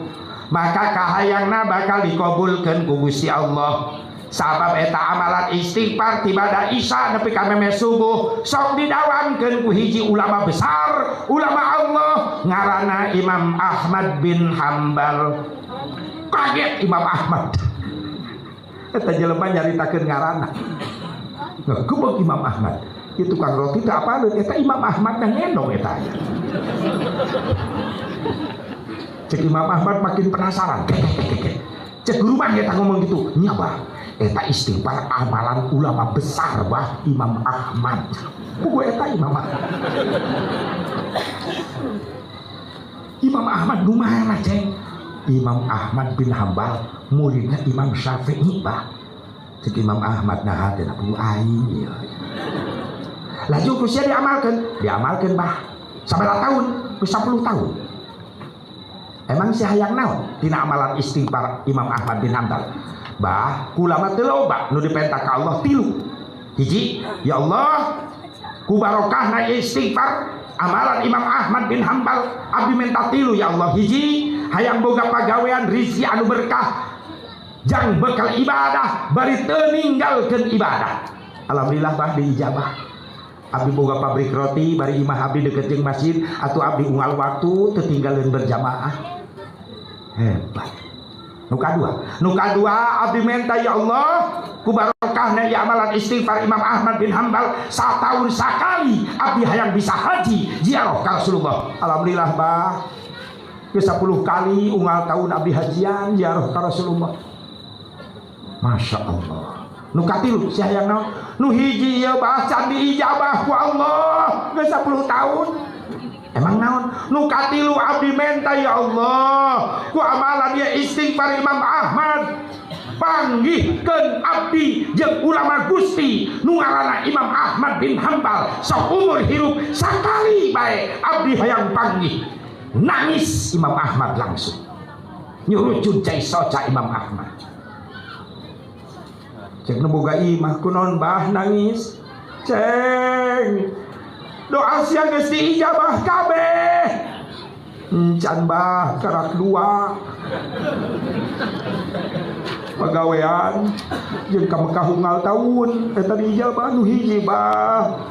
Maka kahayangna bakal dikabulkeun ku Gusti Allah. Sabab eta amalan istighfar tibada isya nepi ka meme subuh sok didawamkeun ku hiji ulama besar, ulama Allah ngaranna Imam Ahmad bin Hambal. Kaget Imam Ahmad. Eta jelema nyaritakeun ngaranna. Gebeg Imam Ahmad. Itu tukang roti teh apa? Eta Imam Ahmad yang ngendong eta. Cek Imam Ahmad makin penasaran. Cek guru mah eta ngomong gitu. Nya Bah, eta istighfar amalan ulama besar Bah, Imam Ahmad. Pugu eta Imam Ahmad. Imam Ahmad nu mana, Ceng? Imam Ahmad bin Hambal muridnya Imam Syafi'i Bah. Cek Imam Ahmad nah teh pugu aing. Laju usia diamalkan Bah. Sabaraha tahun? 10 tahun. Emang si hayang naon tina amalan istighfar Imam Ahmad bin Hambal? Bah, kula mah teu loba nu diperintah ka Allah 3. Hiji, ya Allah, ku barokahna istighfar amalan Imam Ahmad bin Hambal abdi minta 3 ya Allah. Hiji, hayang boga pagawean rizki anu berkah, jang bekal ibadah bari teu ninggalkeun ibadah. Alhamdulillah Bah diijabah. Abdi boga pabrik roti bari imah abdi deket jeung masjid atuh abdi unggal waktu teu tinggalin berjamaah. Hebat. Nu kadua abdi minta ya Allah ku barokahna ya amalan istighfar Imam Ahmad bin Hambal satahun sakali abdi hayang bisa haji ziarah ka Rasulullah. Alhamdulillah Bah. Ke 10 kali unggal tahun abdi hajian ziarah ka Rasulullah. Masya Allah. Nu katilu si hayang naon? Nu hiji ya Bah can diijabah ku Allah ke 10 tahun. Emang naon? Nu katilu abdi menta ya Allah ku amalan dia istighfar Imam Ahmad. Panggihkeun abdi jeung ulama Gusti nu ngaranna Imam Ahmad bin Hambal sok umur hirup sakali bae abdi hayang panggih. Nangis Imam Ahmad langsung. Nyurucun cai soca Imam Ahmad. Cek boga imah kunaon Bah nangis. Ceng, doa sia geus diijabah kabeh. Encan Bah karak 2. Pagawean jeung ka Mekah unggal taun eta diijabah nu hiji Bah.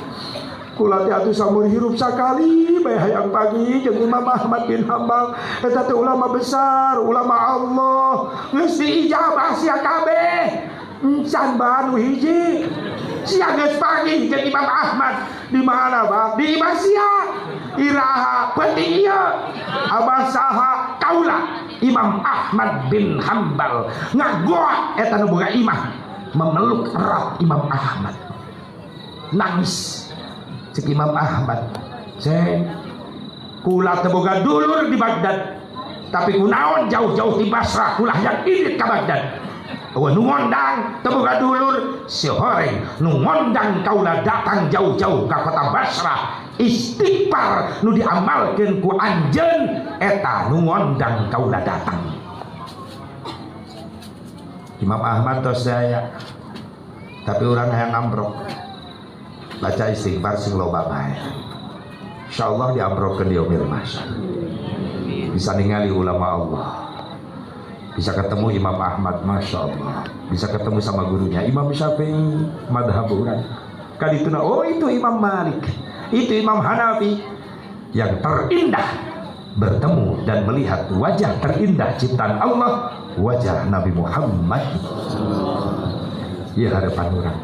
Kula teh atuh saumur hirup sakali bae hayang pagi jeung Imam Ahmad bin Hambal eta teh ulama besar, ulama Allah. Geus diijabah sia kabeh. Encan Bah nu hiji sia geus panggih jeung Imam Ahmad di mana Bah? Di imah sia iraha penting ieu abah saha kaula Imam Ahmad bin Hambal ngagoak eta nu boga imah memeluk erat Imam Ahmad. Nangis cek Imam Ahmad. Cek kula teu boga dulur di Baghdad tapi kunaon jauh-jauh di Basrah kula yang irit ka Baghdad. Nu ngondang teu boga dulur si horeng nu ngondang kaula datang jauh-jauh ka kota Basrah. Istighfar nu diamalkeun ku anjeun eta nu ngondang kaula datang. Imam Ahmad tos daya tapi urang hayang ambrok baca istighfar sing loba bae. Insyaallah diambrokkeun di yaumil mahsyar. Bisa ningali ulama Allah. Bisa ketemu Imam Ahmad, Masya Allah. Bisa ketemu sama gurunya Imam Syafi'i, madhab urang. Kadituna, oh itu Imam Malik, itu Imam Hanafi. Yang terindah bertemu dan melihat wajah terindah ciptaan Allah, wajah Nabi Muhammad. Ya harapan orang,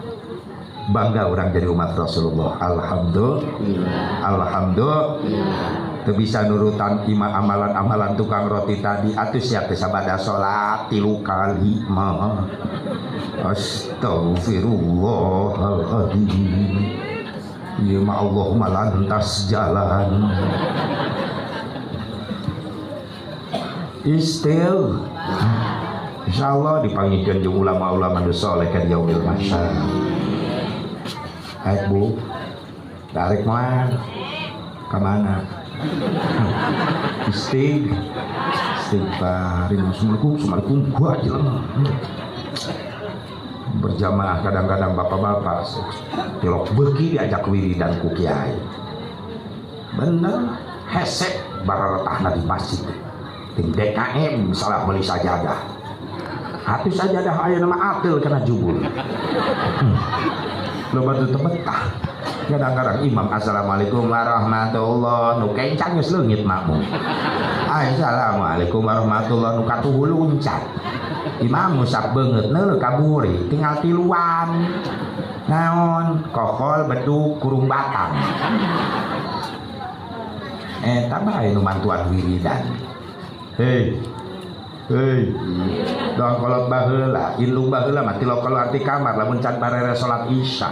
bangga orang jadi umat Rasulullah. Alhamdulillah. Alhamdulillah. Teu bisa nurutan amalan-amalan tukang roti tadi atuh sia teh sabada salat 3 kali mah. Astagfirullahaladzim. Ya ma Allahumma lantas jalan. Istil. Insyaallah dipanggilkeun jeung ulama-ulama nu saleh ka yaumil mahsyar. Baik Bu. Tarik mah. Kemana? Istighfar. Assalamualaikum gua aja berjamaah kadang-kadang bapak-bapak tilok beki diajak wiridan ku kiai bener hesek bararetahna di masjid tim DKM salah beli sajadah hati sajadah aya nama atil kena jubul lo batu tebetah kadang-kadang imam assalamualaikum warahmatullah nu kencang geus leungit makmum assalamualaikum warahmatullah nu katuhul luncat imam musab beungeut neueuh kaburi tinggal tiluan naon kokol beduk kurung batang eta bae nu mantuan wiridan hei doang kolot baheula indung baheula mah tilok keluar ti kamar lamun can barere salat isya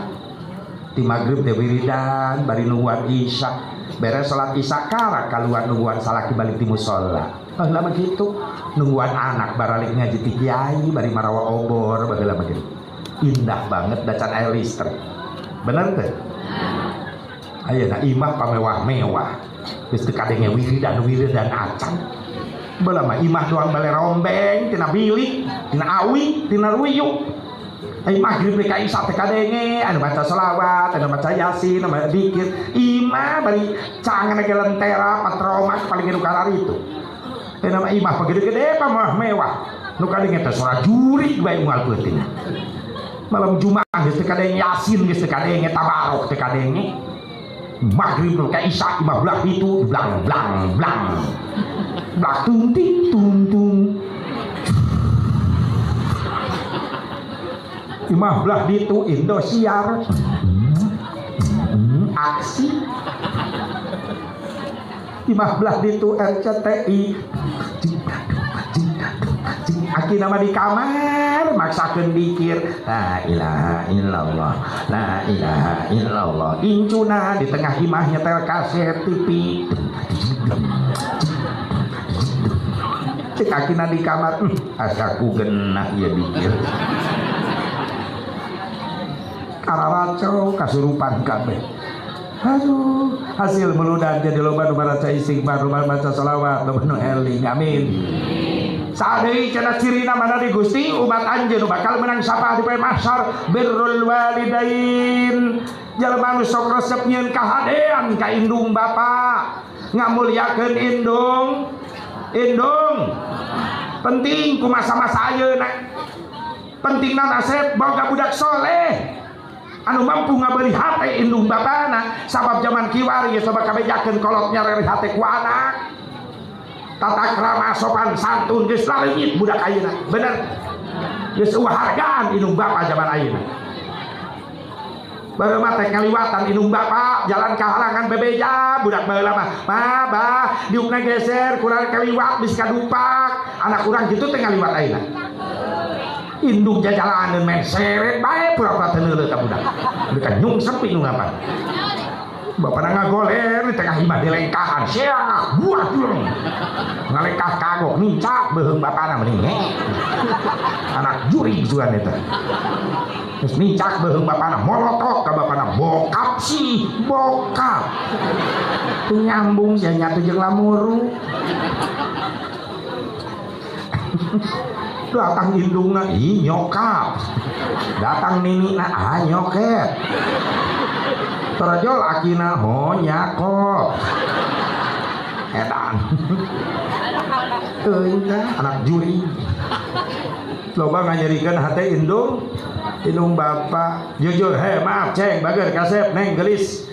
ti magrib teh wiridan bari nungguan isya beres salat isya karak kaluar nungguan salaki balik ti musholla lama gitu nungguan anak baralik ngaji ti kiai bari marawa obor baheula begitu indah banget dacan air listrik bener teh ayeuna imah pamewah-mewah geus teu kadenge wiridan acan bala mah imah doang bale rombeng tina bilik tina awi tina ruyuk ai maghrib ka isya teh kadenge anu baca selawat anu baca yasin anu zikir imah bari cangan ge lentera patromak paling nu kalar itu teh nama imah pagede-gede pamah mewah nu kadenge teh suara jurig bae unggal peuting malam jumaah geus teh kadenge yasin geus teh kadenge tabarok teh kadenge maghrib ka isya imah belah itu blang blang blang blah tung ting tung tung imah belah ditu Indosiar aksi imah belah ditu RCTI aki nama di kamar maksakeun dikir la ilaha illallah la ilaha illallah incuna di tengah imahnya tel kaset TV cek akina di kamar asaku genah ya dikir kararaco kasurupan kabeh aduh hasil meludan jadi loba nu baca istighfar loba baca selawat loba nu eling amin sadeui cenah cirina mana di Gusti umat anjeun bakal menang syafaat di poe mahsyar birrul walidain jalma nu sok resep nyieun kahadean ka indung bapa ngamulyakeun indung penting ku masa-masa ayeuna pentingna nasib boga budak soleh anu mampu ngaberi hate indung bapana sabab zaman kiwari geus loba kabejakeun kolot nyareri hate ku anak tata krama sopan santun geus laleungit budak ayeuna bener geus eueuh hargaan indung bapa zaman ayeuna baru mah teh kaliwatan indung bapa jalan ka halangan bebeja budak baheula mah bah diukna geser kurang kaliwat bis kadupak anak urang kitu teh ngaliwat ayeuna indung jajalaneun men seret bae pura-pura teu neuleut ka budak deuk nyungsep indung apa bapana ngagoler di tengah imah dilengkahan sia buah tulung ngalengkah kagok nincak beuheung bapana mending anak juri juan eta terus nincak beuheung bapana molotok ka bapana bokap sih bokap teu nyambung sia nyatu jeung lamuru datang indungna ih nyokap datang ninina nyoket terjol akina nyakop edan anak juri loba nganyerikeun hate indung bapa jujur maaf ceng bager kasep neng gelis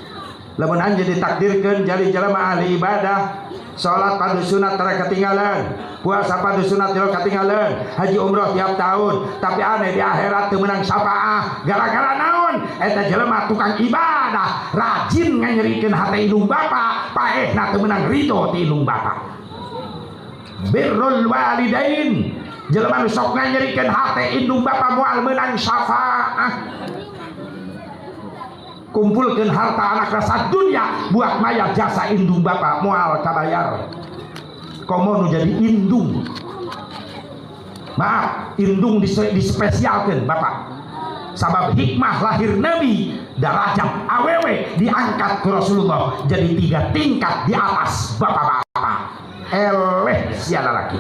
lamun anjeun ditakdirkeun jadi jelema ahli ibadah salat padu sunat tara ketinggalan puasa padu sunat tara ketinggalan haji umroh tiap tahun tapi aneh di akhirat teu meunang syafaah gara-gara naon eta jelema tukang ibadah rajin nganyerikeun hate indung bapa paehna teu meunang ridho ti indung bapa birrul walidain jelema nu sok nganyerikeun hate indung bapa moal meunang syafaah kumpulkan harta anak rasa dunia buat mayar jasa indung bapa moal kabayar komo nu jadi indung maaf indung dispesialkan bapak sabab hikmah lahir Nabi derajat awewe diangkat ke Rasulullah jadi 3 tingkat di atas bapak-bapak eleh sia lalaki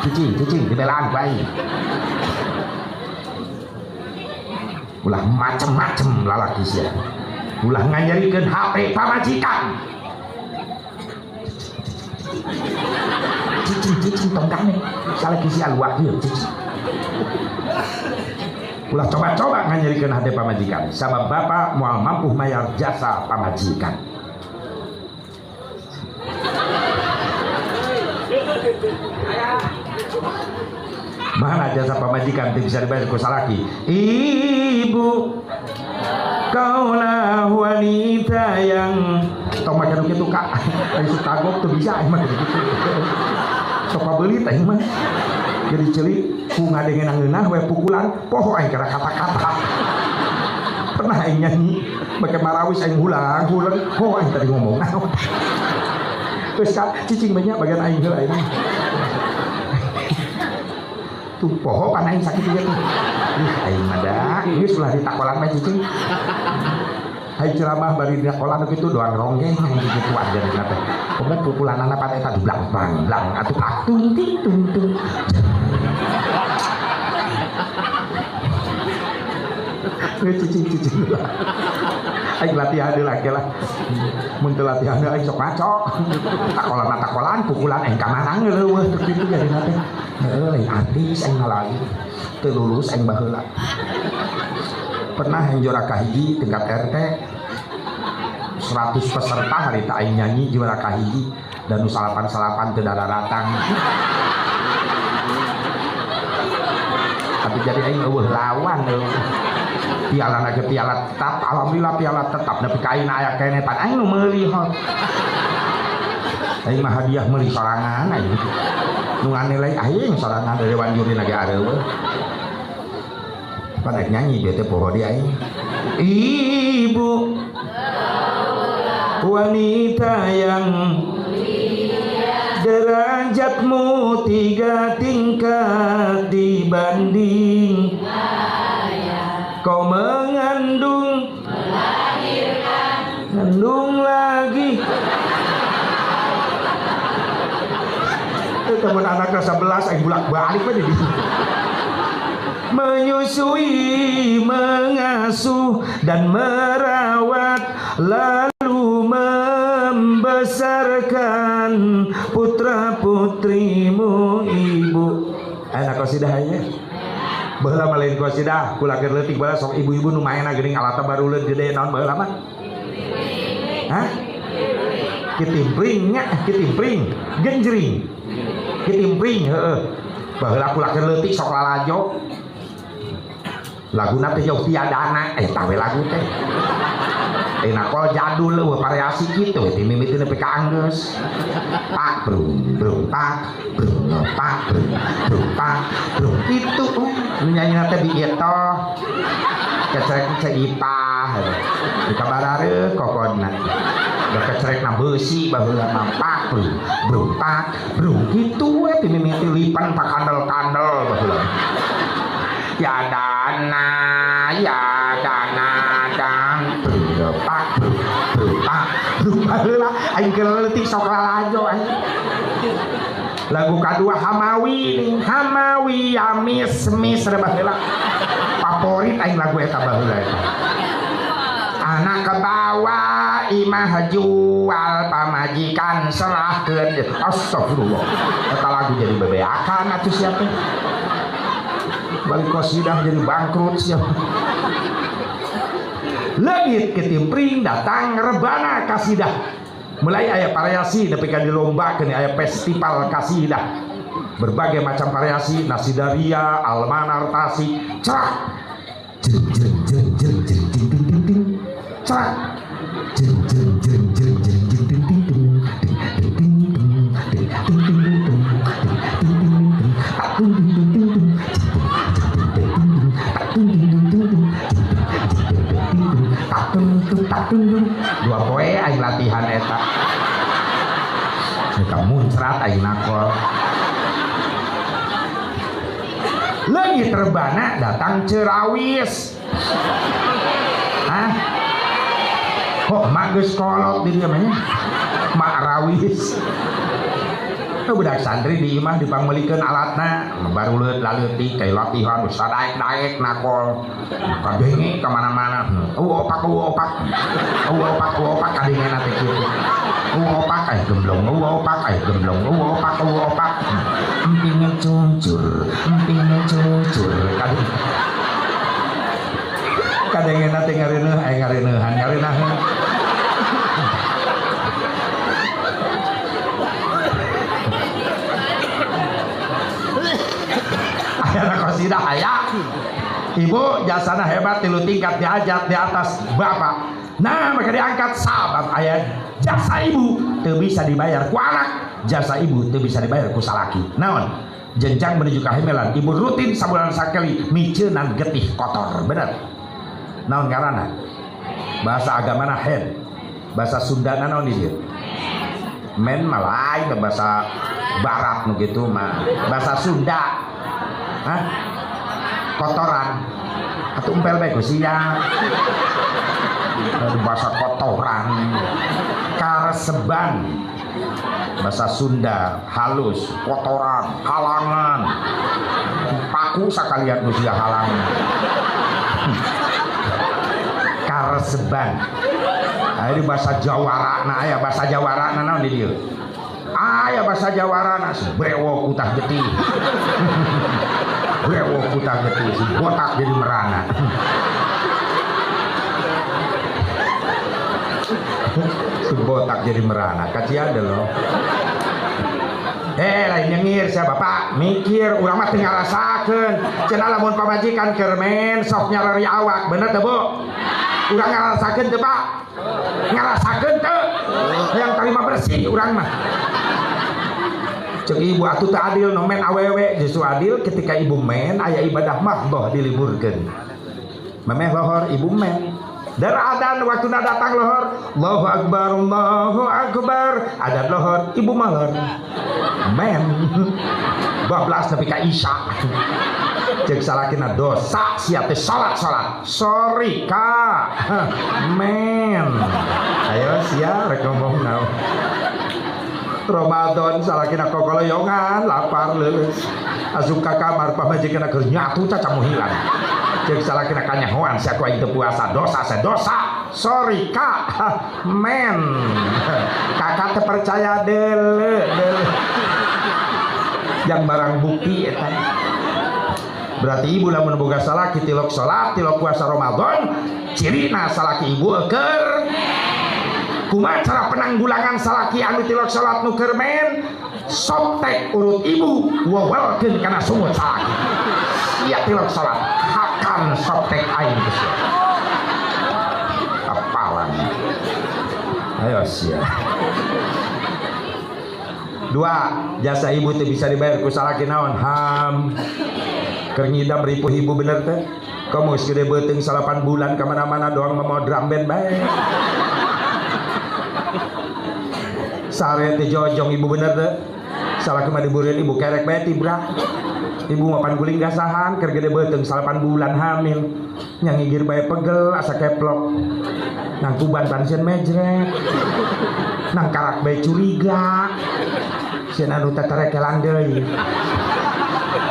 cicing dibelaan bayi ulah macem-macem lalaki sia ulah nganyarikeun HP pamajikan cicing tongkane salaki sia luak ieu cicing ulah coba-coba nganyarikeun HP pamajikan sabab bapak moal mampu mayar jasa pamajikan mana jasa pamajikan bisa dibayar ku salaki ibu kaulah wanita yang tong makan kitu kak isu kagok tuh bisa emang gitu sok pabeuli teh mah jadi celik ku ngadengeun ngeunah we pukulan poho aing kira kata-kata pernah aing nyanyi make marawis aing hulang poho aing tadi ngomong naon geus cicing banyak bagian aing heula ini tuh poho pan aing sakit juga tuh aing mada ini sudah ditakolan mah cicing aing ceramah bari ditakolan kitu doang ronggeng gitu aja teh pokoknya pukulanana pan eta blang atuh aktung tung cicing aing latihan deui laki lah mun teu latihan aing sok maco takolan pukulan aing ka mana ngeuleuh teu kitu jadi teh lain artis aing lagi teu lulus aing baheula pernah yang juara kahiji tingkat RT 100 peserta hari tak aing nyanyi juara kahiji dan salapan teu datang tapi jadi aing eueuh lawan piala lagi piala tetap alhamdulillah piala tetap tapi kain aya kenetan aing nu meuli hot aing mah hadiah meuli sorangan aing nu nganilai aing sorangan dari Dewan Juri lagi areueuh pan aing nyanyi dia teh poho dia aing ibu wanita yang derajatmu 3 tingkat dibanding kau mengandung melahirkan ngandung lagi teman anak kelas 11 aing bolak-balik aja di menyusui mengasuh dan merawat lalu membesarkan putra putrimu ibu anak qasidah aya baheula mah lain qasidah kula keur leutik bae sok ibu-ibu nu maena geuning alatna baruleun gede naon baheula mah hah kitimpring genjring kitimpring heeh baheula kula keur leutik sok lalajo laguna teh jauh tiadana tah we lagu teh enak kol jadul we variasi kitu teh mimiteun nepi ka anggeus pak brum pak brum itu nu nyanyina teh di eta kecerek ceipah di kabarare kokonna da kecerek na beusi baheula mah pak brum kitu we teh mimiti lipan pak kandel-kandel baheula ya dana dan pak baheula aing keur leutik sok lalajo aing lagu kedua Hamawi ya mis baheula favorit aing lagu eta baheula eta anak ke bawah imah jual pamajikan serahkeun astagfirullah eta lagu jadi bebeakan atuh sia teh balik qasidah jadi bangkrut siapa legit ketimpring datang rebana kasidah mulai aya variasi nepi ka dilombakeun aya festival kasidah berbagai macam variasi nasidaria almanar tasik cerak jeng cerak dua poe aing latihan eta muncrat aing nakol lagi terbana datang cerawis. Hah? Kok mak geus kolot di dieu mah nya? Mak rawis. Budak santri di imah dipangmelikeun alatna baru leutik kayak latihan udah daek nakol kadenge kemana-mana opak kadenge nate kitu opak aya gemblong opak empingnya cuncur kadenge nate ngareuneuhan anak kosidah aya ibu jasana hebat 3 tingkat diajat di atas bapak. Nah maka diangkat sahabat ayat jasa ibu teu bisa dibayar ku anak, jasa ibu teu bisa dibayar ku salaki. Naon jenjang menuju kahemelan ibu rutin sabulan sakali miceunan getih kotor bener. Naon ngaranna bahasa agamana hen, bahasa Sundana naon di dieu men malai bahasa barat nu kitu mah bahasa Sunda. Hah? Kotoran atau umpel bae siang bahasa kotoran kareseban bahasa Sunda halus kotoran halangan paku sakalian usia halangan kareseban ini bahasa Jawarana aya bahasa Jawarana naon di dieu aya bahasa Jawarana brewok utah getih brewok utah getih si botak jadi merana si botak jadi merana kacian deh loh lain nyengir sia bapak mikir urang mah teu ngarasakeun cenah lamun pamajikan keur men sok nyarari awak bener teu Bu urang ngarasakeun teu Pak ngarasakeun teu yang terima bersih urang mah cek ibu atuh teu adil no men awewe justru adil ketika ibu men aya ibadah mahdoh diliburkeun memeh lohor ibu men dan adan waktu datang lohor Allahu Akbar adan lohor ibu malor men 12 nepi ka isya cek salakina dosa sia teh salat sorry ka men ayo sia rek ngomong naon Ramadan salakina kokoloyongan lapar leuleus asup ka kamar pamajikanna keur nyatu cacamu hilang cek salakina kanyahoan sia ku aing teu puasa dosa sorry kak men kakak teu percaya deuleu yang barang bukti eta berarti ibu lamun boga salaki tilok salat tilok puasa Ramadan cirina salaki ibu keur kumaha cara penanggulangan salaki anu tilok salat nu keur men soptek urut ibu wawalkeun kana sumut salaki sia tilok salat hakan soptek aing geus kapalan ayo sia 2 jasa ibu teu bisa dibayar ku salaki naon ham keur ngidam ripuh ibu bener teh kamu geus gede beuteung 8 bulan ka mana-mana doang mau drum band bae sare teh jojong ibu bener teh salaki mah dibureun ibu kerek bae tibrak ibu mah pan guling gasahan keur gede beuteung 8 bulan hamil nya ngigir bae pegel asa keplok nang tuban tan sieun mejrek nang karak bae curiga sieun anu teh terekelan deui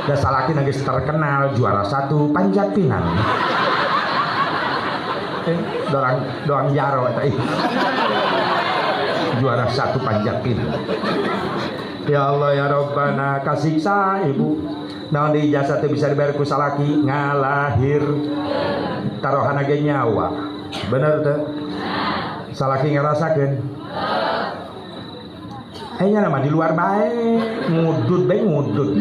da salaki geus terkenal juara 1 panjat pinang doang jaro eta juara 1 panjat pinang. Ya Allah ya Rabbana kasiksa ibu naon di ijazah teh bisa dibayar ku salaki ngalahir tarohana ge nyawa bener teh salaki ngarasakeun nya nama di luar bae ngudut bae ngudut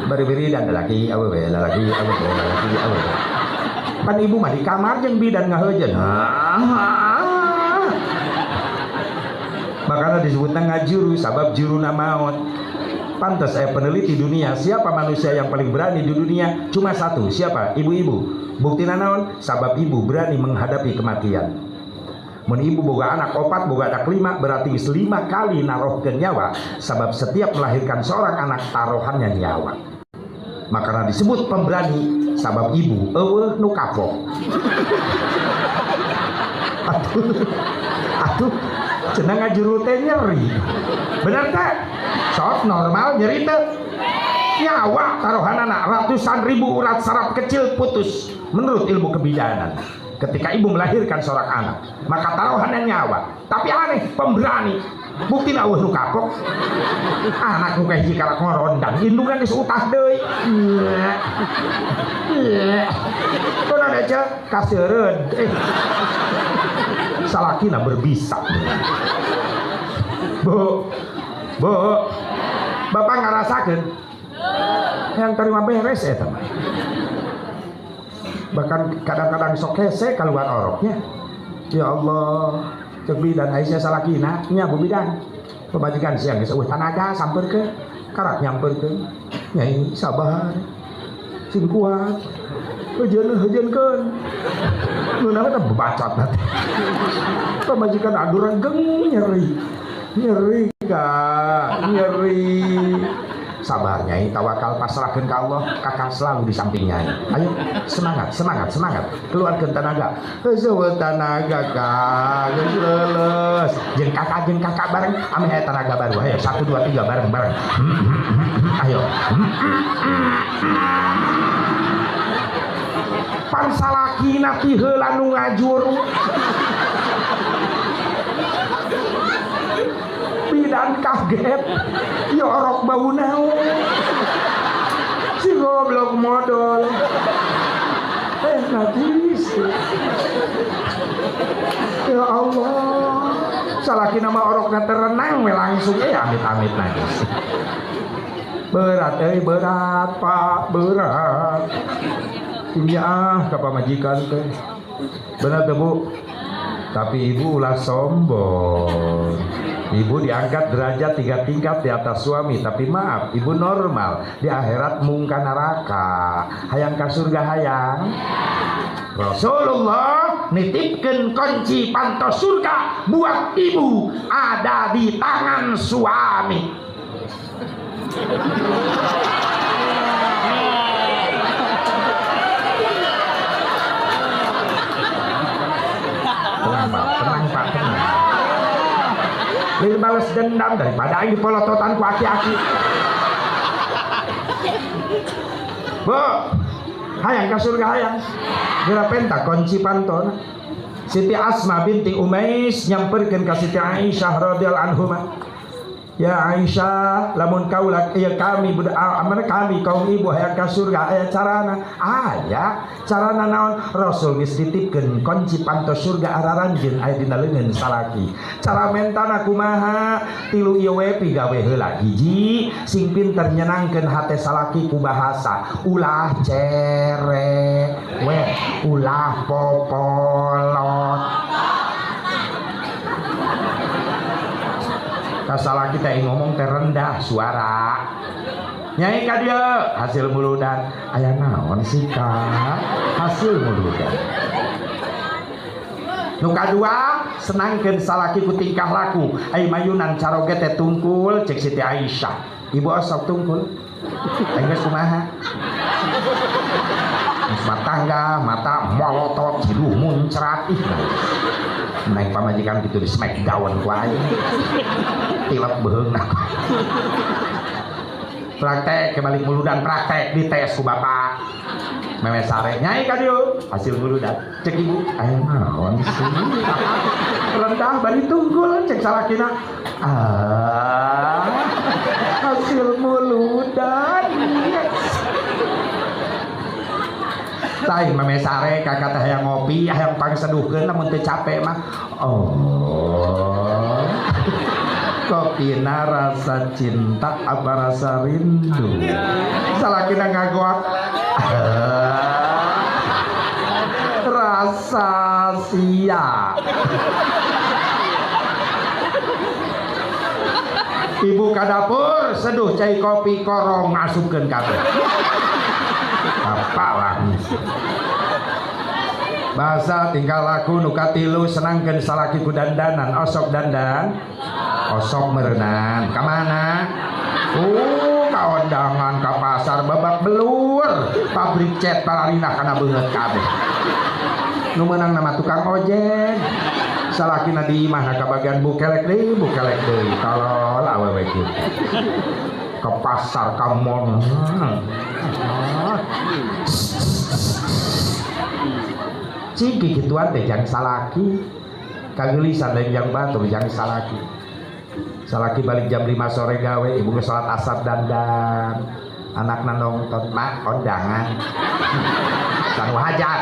bari-bari dan lalaki awewe pan ibu mah di kamar jeung bidan ngaheujeun makanya disebutnya ngajuru sabab juruna maut pantas peneliti dunia siapa manusia yang paling berani di dunia cuma satu siapa ibu-ibu bukti naon sabab ibu berani menghadapi kematian mun ibu boga anak 4 boga anak 5 berarti 5 kali narohkeun nyawa sabab setiap melahirkan seorang anak taruhannya nyawa makanya disebut pemberani sabab ibu eueuh nu kapok. Atuh cenah ngajuru teh nyeri bener teh sok normal nyeri teh nyawa taruhanana ratusan ribu urat saraf kecil putus menurut ilmu kebidanan ketika ibu melahirkan seorang anak maka taruhannya nyawa tapi aneh pemberani bukti eueuh nu kapok anak nu kayak hiji kalak ngorondang indungan geus utah deui kunaon aja kaseureun salakina berbisa. Bu bapak ngarasakeun yang terima beres eta mah bahkan kadang-kadang sok hese keluar oroknya ya Allah cek bidan Aisyah salakina nya Bu bidan pemajikan siang geus eueuh tanaga sampeurkeun karak nyampeurkeun nyai sabar sing kuat hejeun-hejeunkeun nunauna teh bacot teh pemajikan adu renggeng nyeri sabar nyai tawakal pasrahkeun ka Allah kakak selalu di samping nyai ayo semangat keluarkeun tenaga heueuh tenaga Kang geus leuleus jeung kakak bareng ame aya tenaga baru ayo 1 2 3 bareng ayo pan salakina ti heula nu ngajuru bidan kaget ya orok bau naon si goblok modal najis ya Allah salakina mah orokna terenang we langsung amit-amit najis berat Pak berat iya ka pamajikan teh bener teh Bu tapi ibu ulah sombong ibu diangkat derajat 3 tingkat di atas suami tapi maaf ibu normal di akhirat mungka neraka hayang ka surga hayang Rasulullah nitipkeun kunci pantos surga buat ibu ada di tangan suami. Tenang Pak. Lebih balas dendam daripada aing dipolototan ku aki-aki. Bu, hayang ka surga hayang. Geura penta kunci pantona. Siti Asma binti Umais nyamperkeun ka Siti Aisyah radhiyallahu anha. Ya Aisyah, lamun kaulah ya kami kami kaum ibu hayang ka surga aya carana. Aya carana naon? Rasul geus ditipkeun kunci pantos surga araranjeun aya dina leungeun salaki. Cara mentana kumaha? 3 ieu we pigawe heula. Hiji, sing pinter nyenangkeun hate salaki ku bahasa. Ulah cere, we ulah popolot. Kasalah kita yang ngomong terendah suara nyai ka dieu hasil muludan aya naon sih Kak hasil muludan nu kadua senangkeun salaki ku tingkah laku ai mayunan caroge teh tungkul cek Siti Aisyah ibu osok tungkul geus kumaha matangga mata molotot jiduh muncrat naik pamajikan gitu di smackdown ku aja tilep beheungna praktek kebalik muludan praktek dites ku bapak meme sare nyai ka dieu hasil muludan cek ibu aya naon sih rendah bari tunggul cek salakina hasil muludan tai mame sare kakak teh hayang ngopi hayang pangseduhkeun lamun teu capek mah kopina rasa cinta apa rasa rindu salakina ngagoak rasa sia ibu ka dapur seduh cai kopi korong ngasupkeun kabeh apa lah bahasa tingkah laku nuka tilu senangkeun salaki ku dandanan osok dandan osok merenang kamana kaondangan ka pasar babak belur pabrik cat palarina kana beungeut kabeh nu meunang nama tukang ojek salakina di imah ka bagian bukelek deui tolol awewe kieu ke pasar ka mall ciki gituan teh jang salaki kageulisan lain jang batur jang salaki balik jam 5 sore gawe ibu ke sholat asar dandan anakna nonton mak kondangan sanu hajat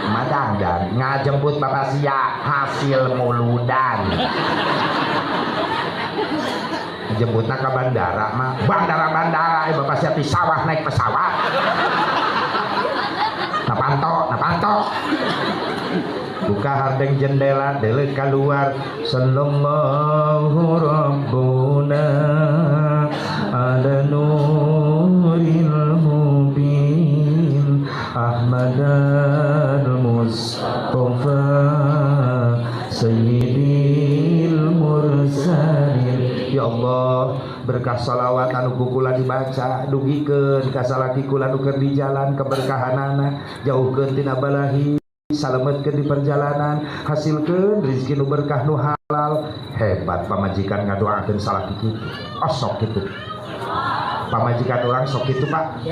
madandan ngajemput bapak sia hasil muludan jemputna ke bandara mah bandara bapak sia ti sawah naik pesawat napanto buka hardeng jendela deuleu keluar sallallahu rabbuna ala nuril mubin ahmadal mustafa sayyidil mursalin ya Allah berkah salawat anu kukula dibaca dugikeun ka salaki kula nu keur di jalan keberkahanana jauhkeun tina balahi salametkeun di perjalanan hasilkeun rezeki nu berkah nu halal hebat pamajikan ngadoakeun salaki kitu sok kitu pamajikan orang sok kitu Pak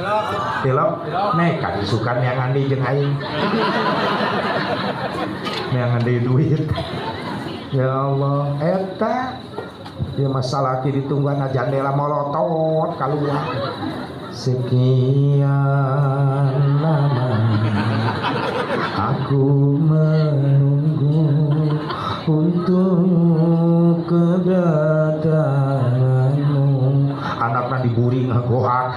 tilok nekat isukan yang andi jeung aing yang andi duit ya Allah eta ya masalah kiri ditungguan jendela molotot keluar sekian lama aku menunggu untuk kedatanganmu anaknya diburing gohak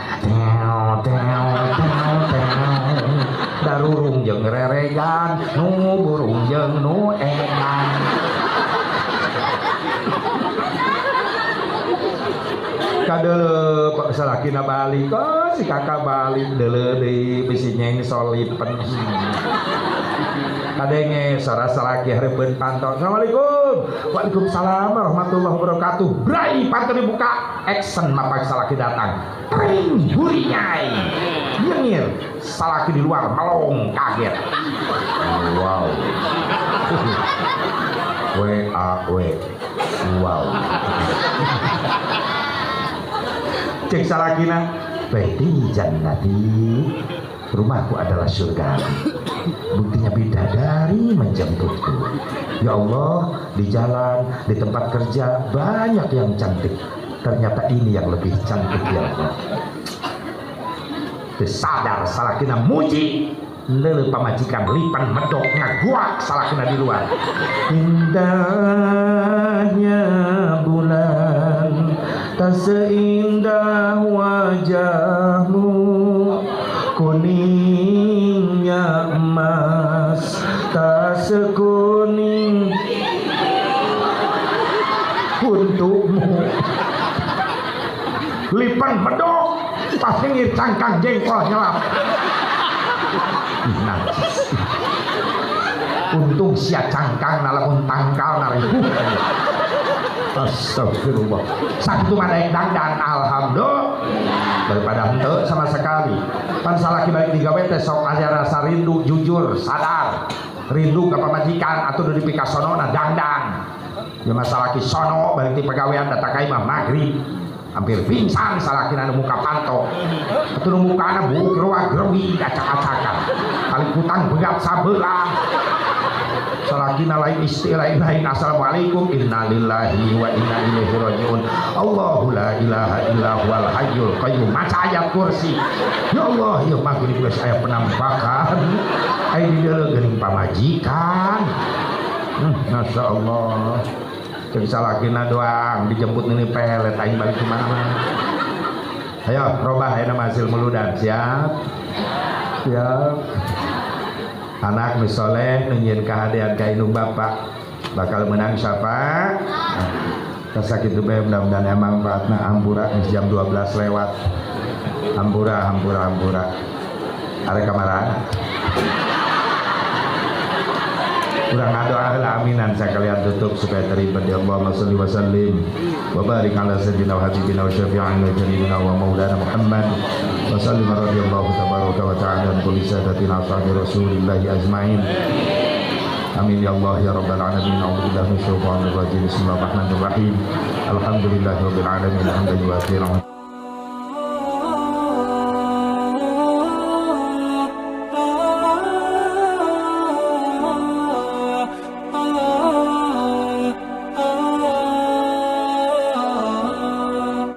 darurung jeung reregan nu burung jeung nu engan kadele pak salakina balik si kakak balik deuleu deui bisi nyeng solipen kadenge salaki hareupeun pantau assalamualaikum waalaikumsalam warahmatullahi wabarakatuh brai pantau dibuka action mapag salaki datang kring burinyai nyengir salaki di luar melong kaget wow wow cek salakina baiti jannati rumahku adalah surga buktinya bidadari menjemputku ya Allah di jalan di tempat kerja banyak yang cantik ternyata ini yang lebih cantik ya Allah sadar salakina muji leuleuh pamajikan lipan medok ngaguak salakina di luar indahnya bulan tak seindah wajahmu kuningnya emas tak sekuning untukmu lipan bedok pas ngir cangkang jengkol nyelap najis untung sia cangkang nalamun tangkal naribu astagfirullah sakitu madaek dandan alhamdulillah daripada henteu sama sekali pan salaki balik digawe teh sok aya rasa rindu jujur sadar rindu ka pamajikan atuh di pikasonona dandan ya masalaki sono balik di pegawean datang ka imah maghrib hampir pingsan salakina nu muka panto atuh nu mukana bugrowag-growi acak-acakan kali kutang begat sabelah salakina lain istilah lain assalamualaikum innalillahi wa inna ilaihi rajiun Allahu la ilaha illa huwal hayyul qayyum maca ayat kursi ya Allah ya maghrib geus aya penampakan ai di deuleu geuning pamajikan masyaallah cek salakina doang dijemput ini pelet aing balik ke mana ayo robah aya nama hasil muludan siap anak nu soleh nunjieun kahadian ka indung bapak bakal menang siapa kasa kitu bae mudah-mudahan emang manfaatna ampura geus jam 12 lewat ampura are kamara Kurang doa aminan sekalian tutup supaya terima di Allahumma sholli wa sallim wa barik ala sayyidina wa habibina wa syafi'ina wa jalilina wa maulana Muhammad wa sallim radhiyallahu tabaraka wa ta'ala an kulli sadatina ashabi rasulillahi ajmain. Amin ya Allah ya rabbal alamin. A'udzubillahi minasyaitonir rajim. Bismillahirrahmanirrahim. Alhamdulillahirabbil alamin. Alhamdulillah.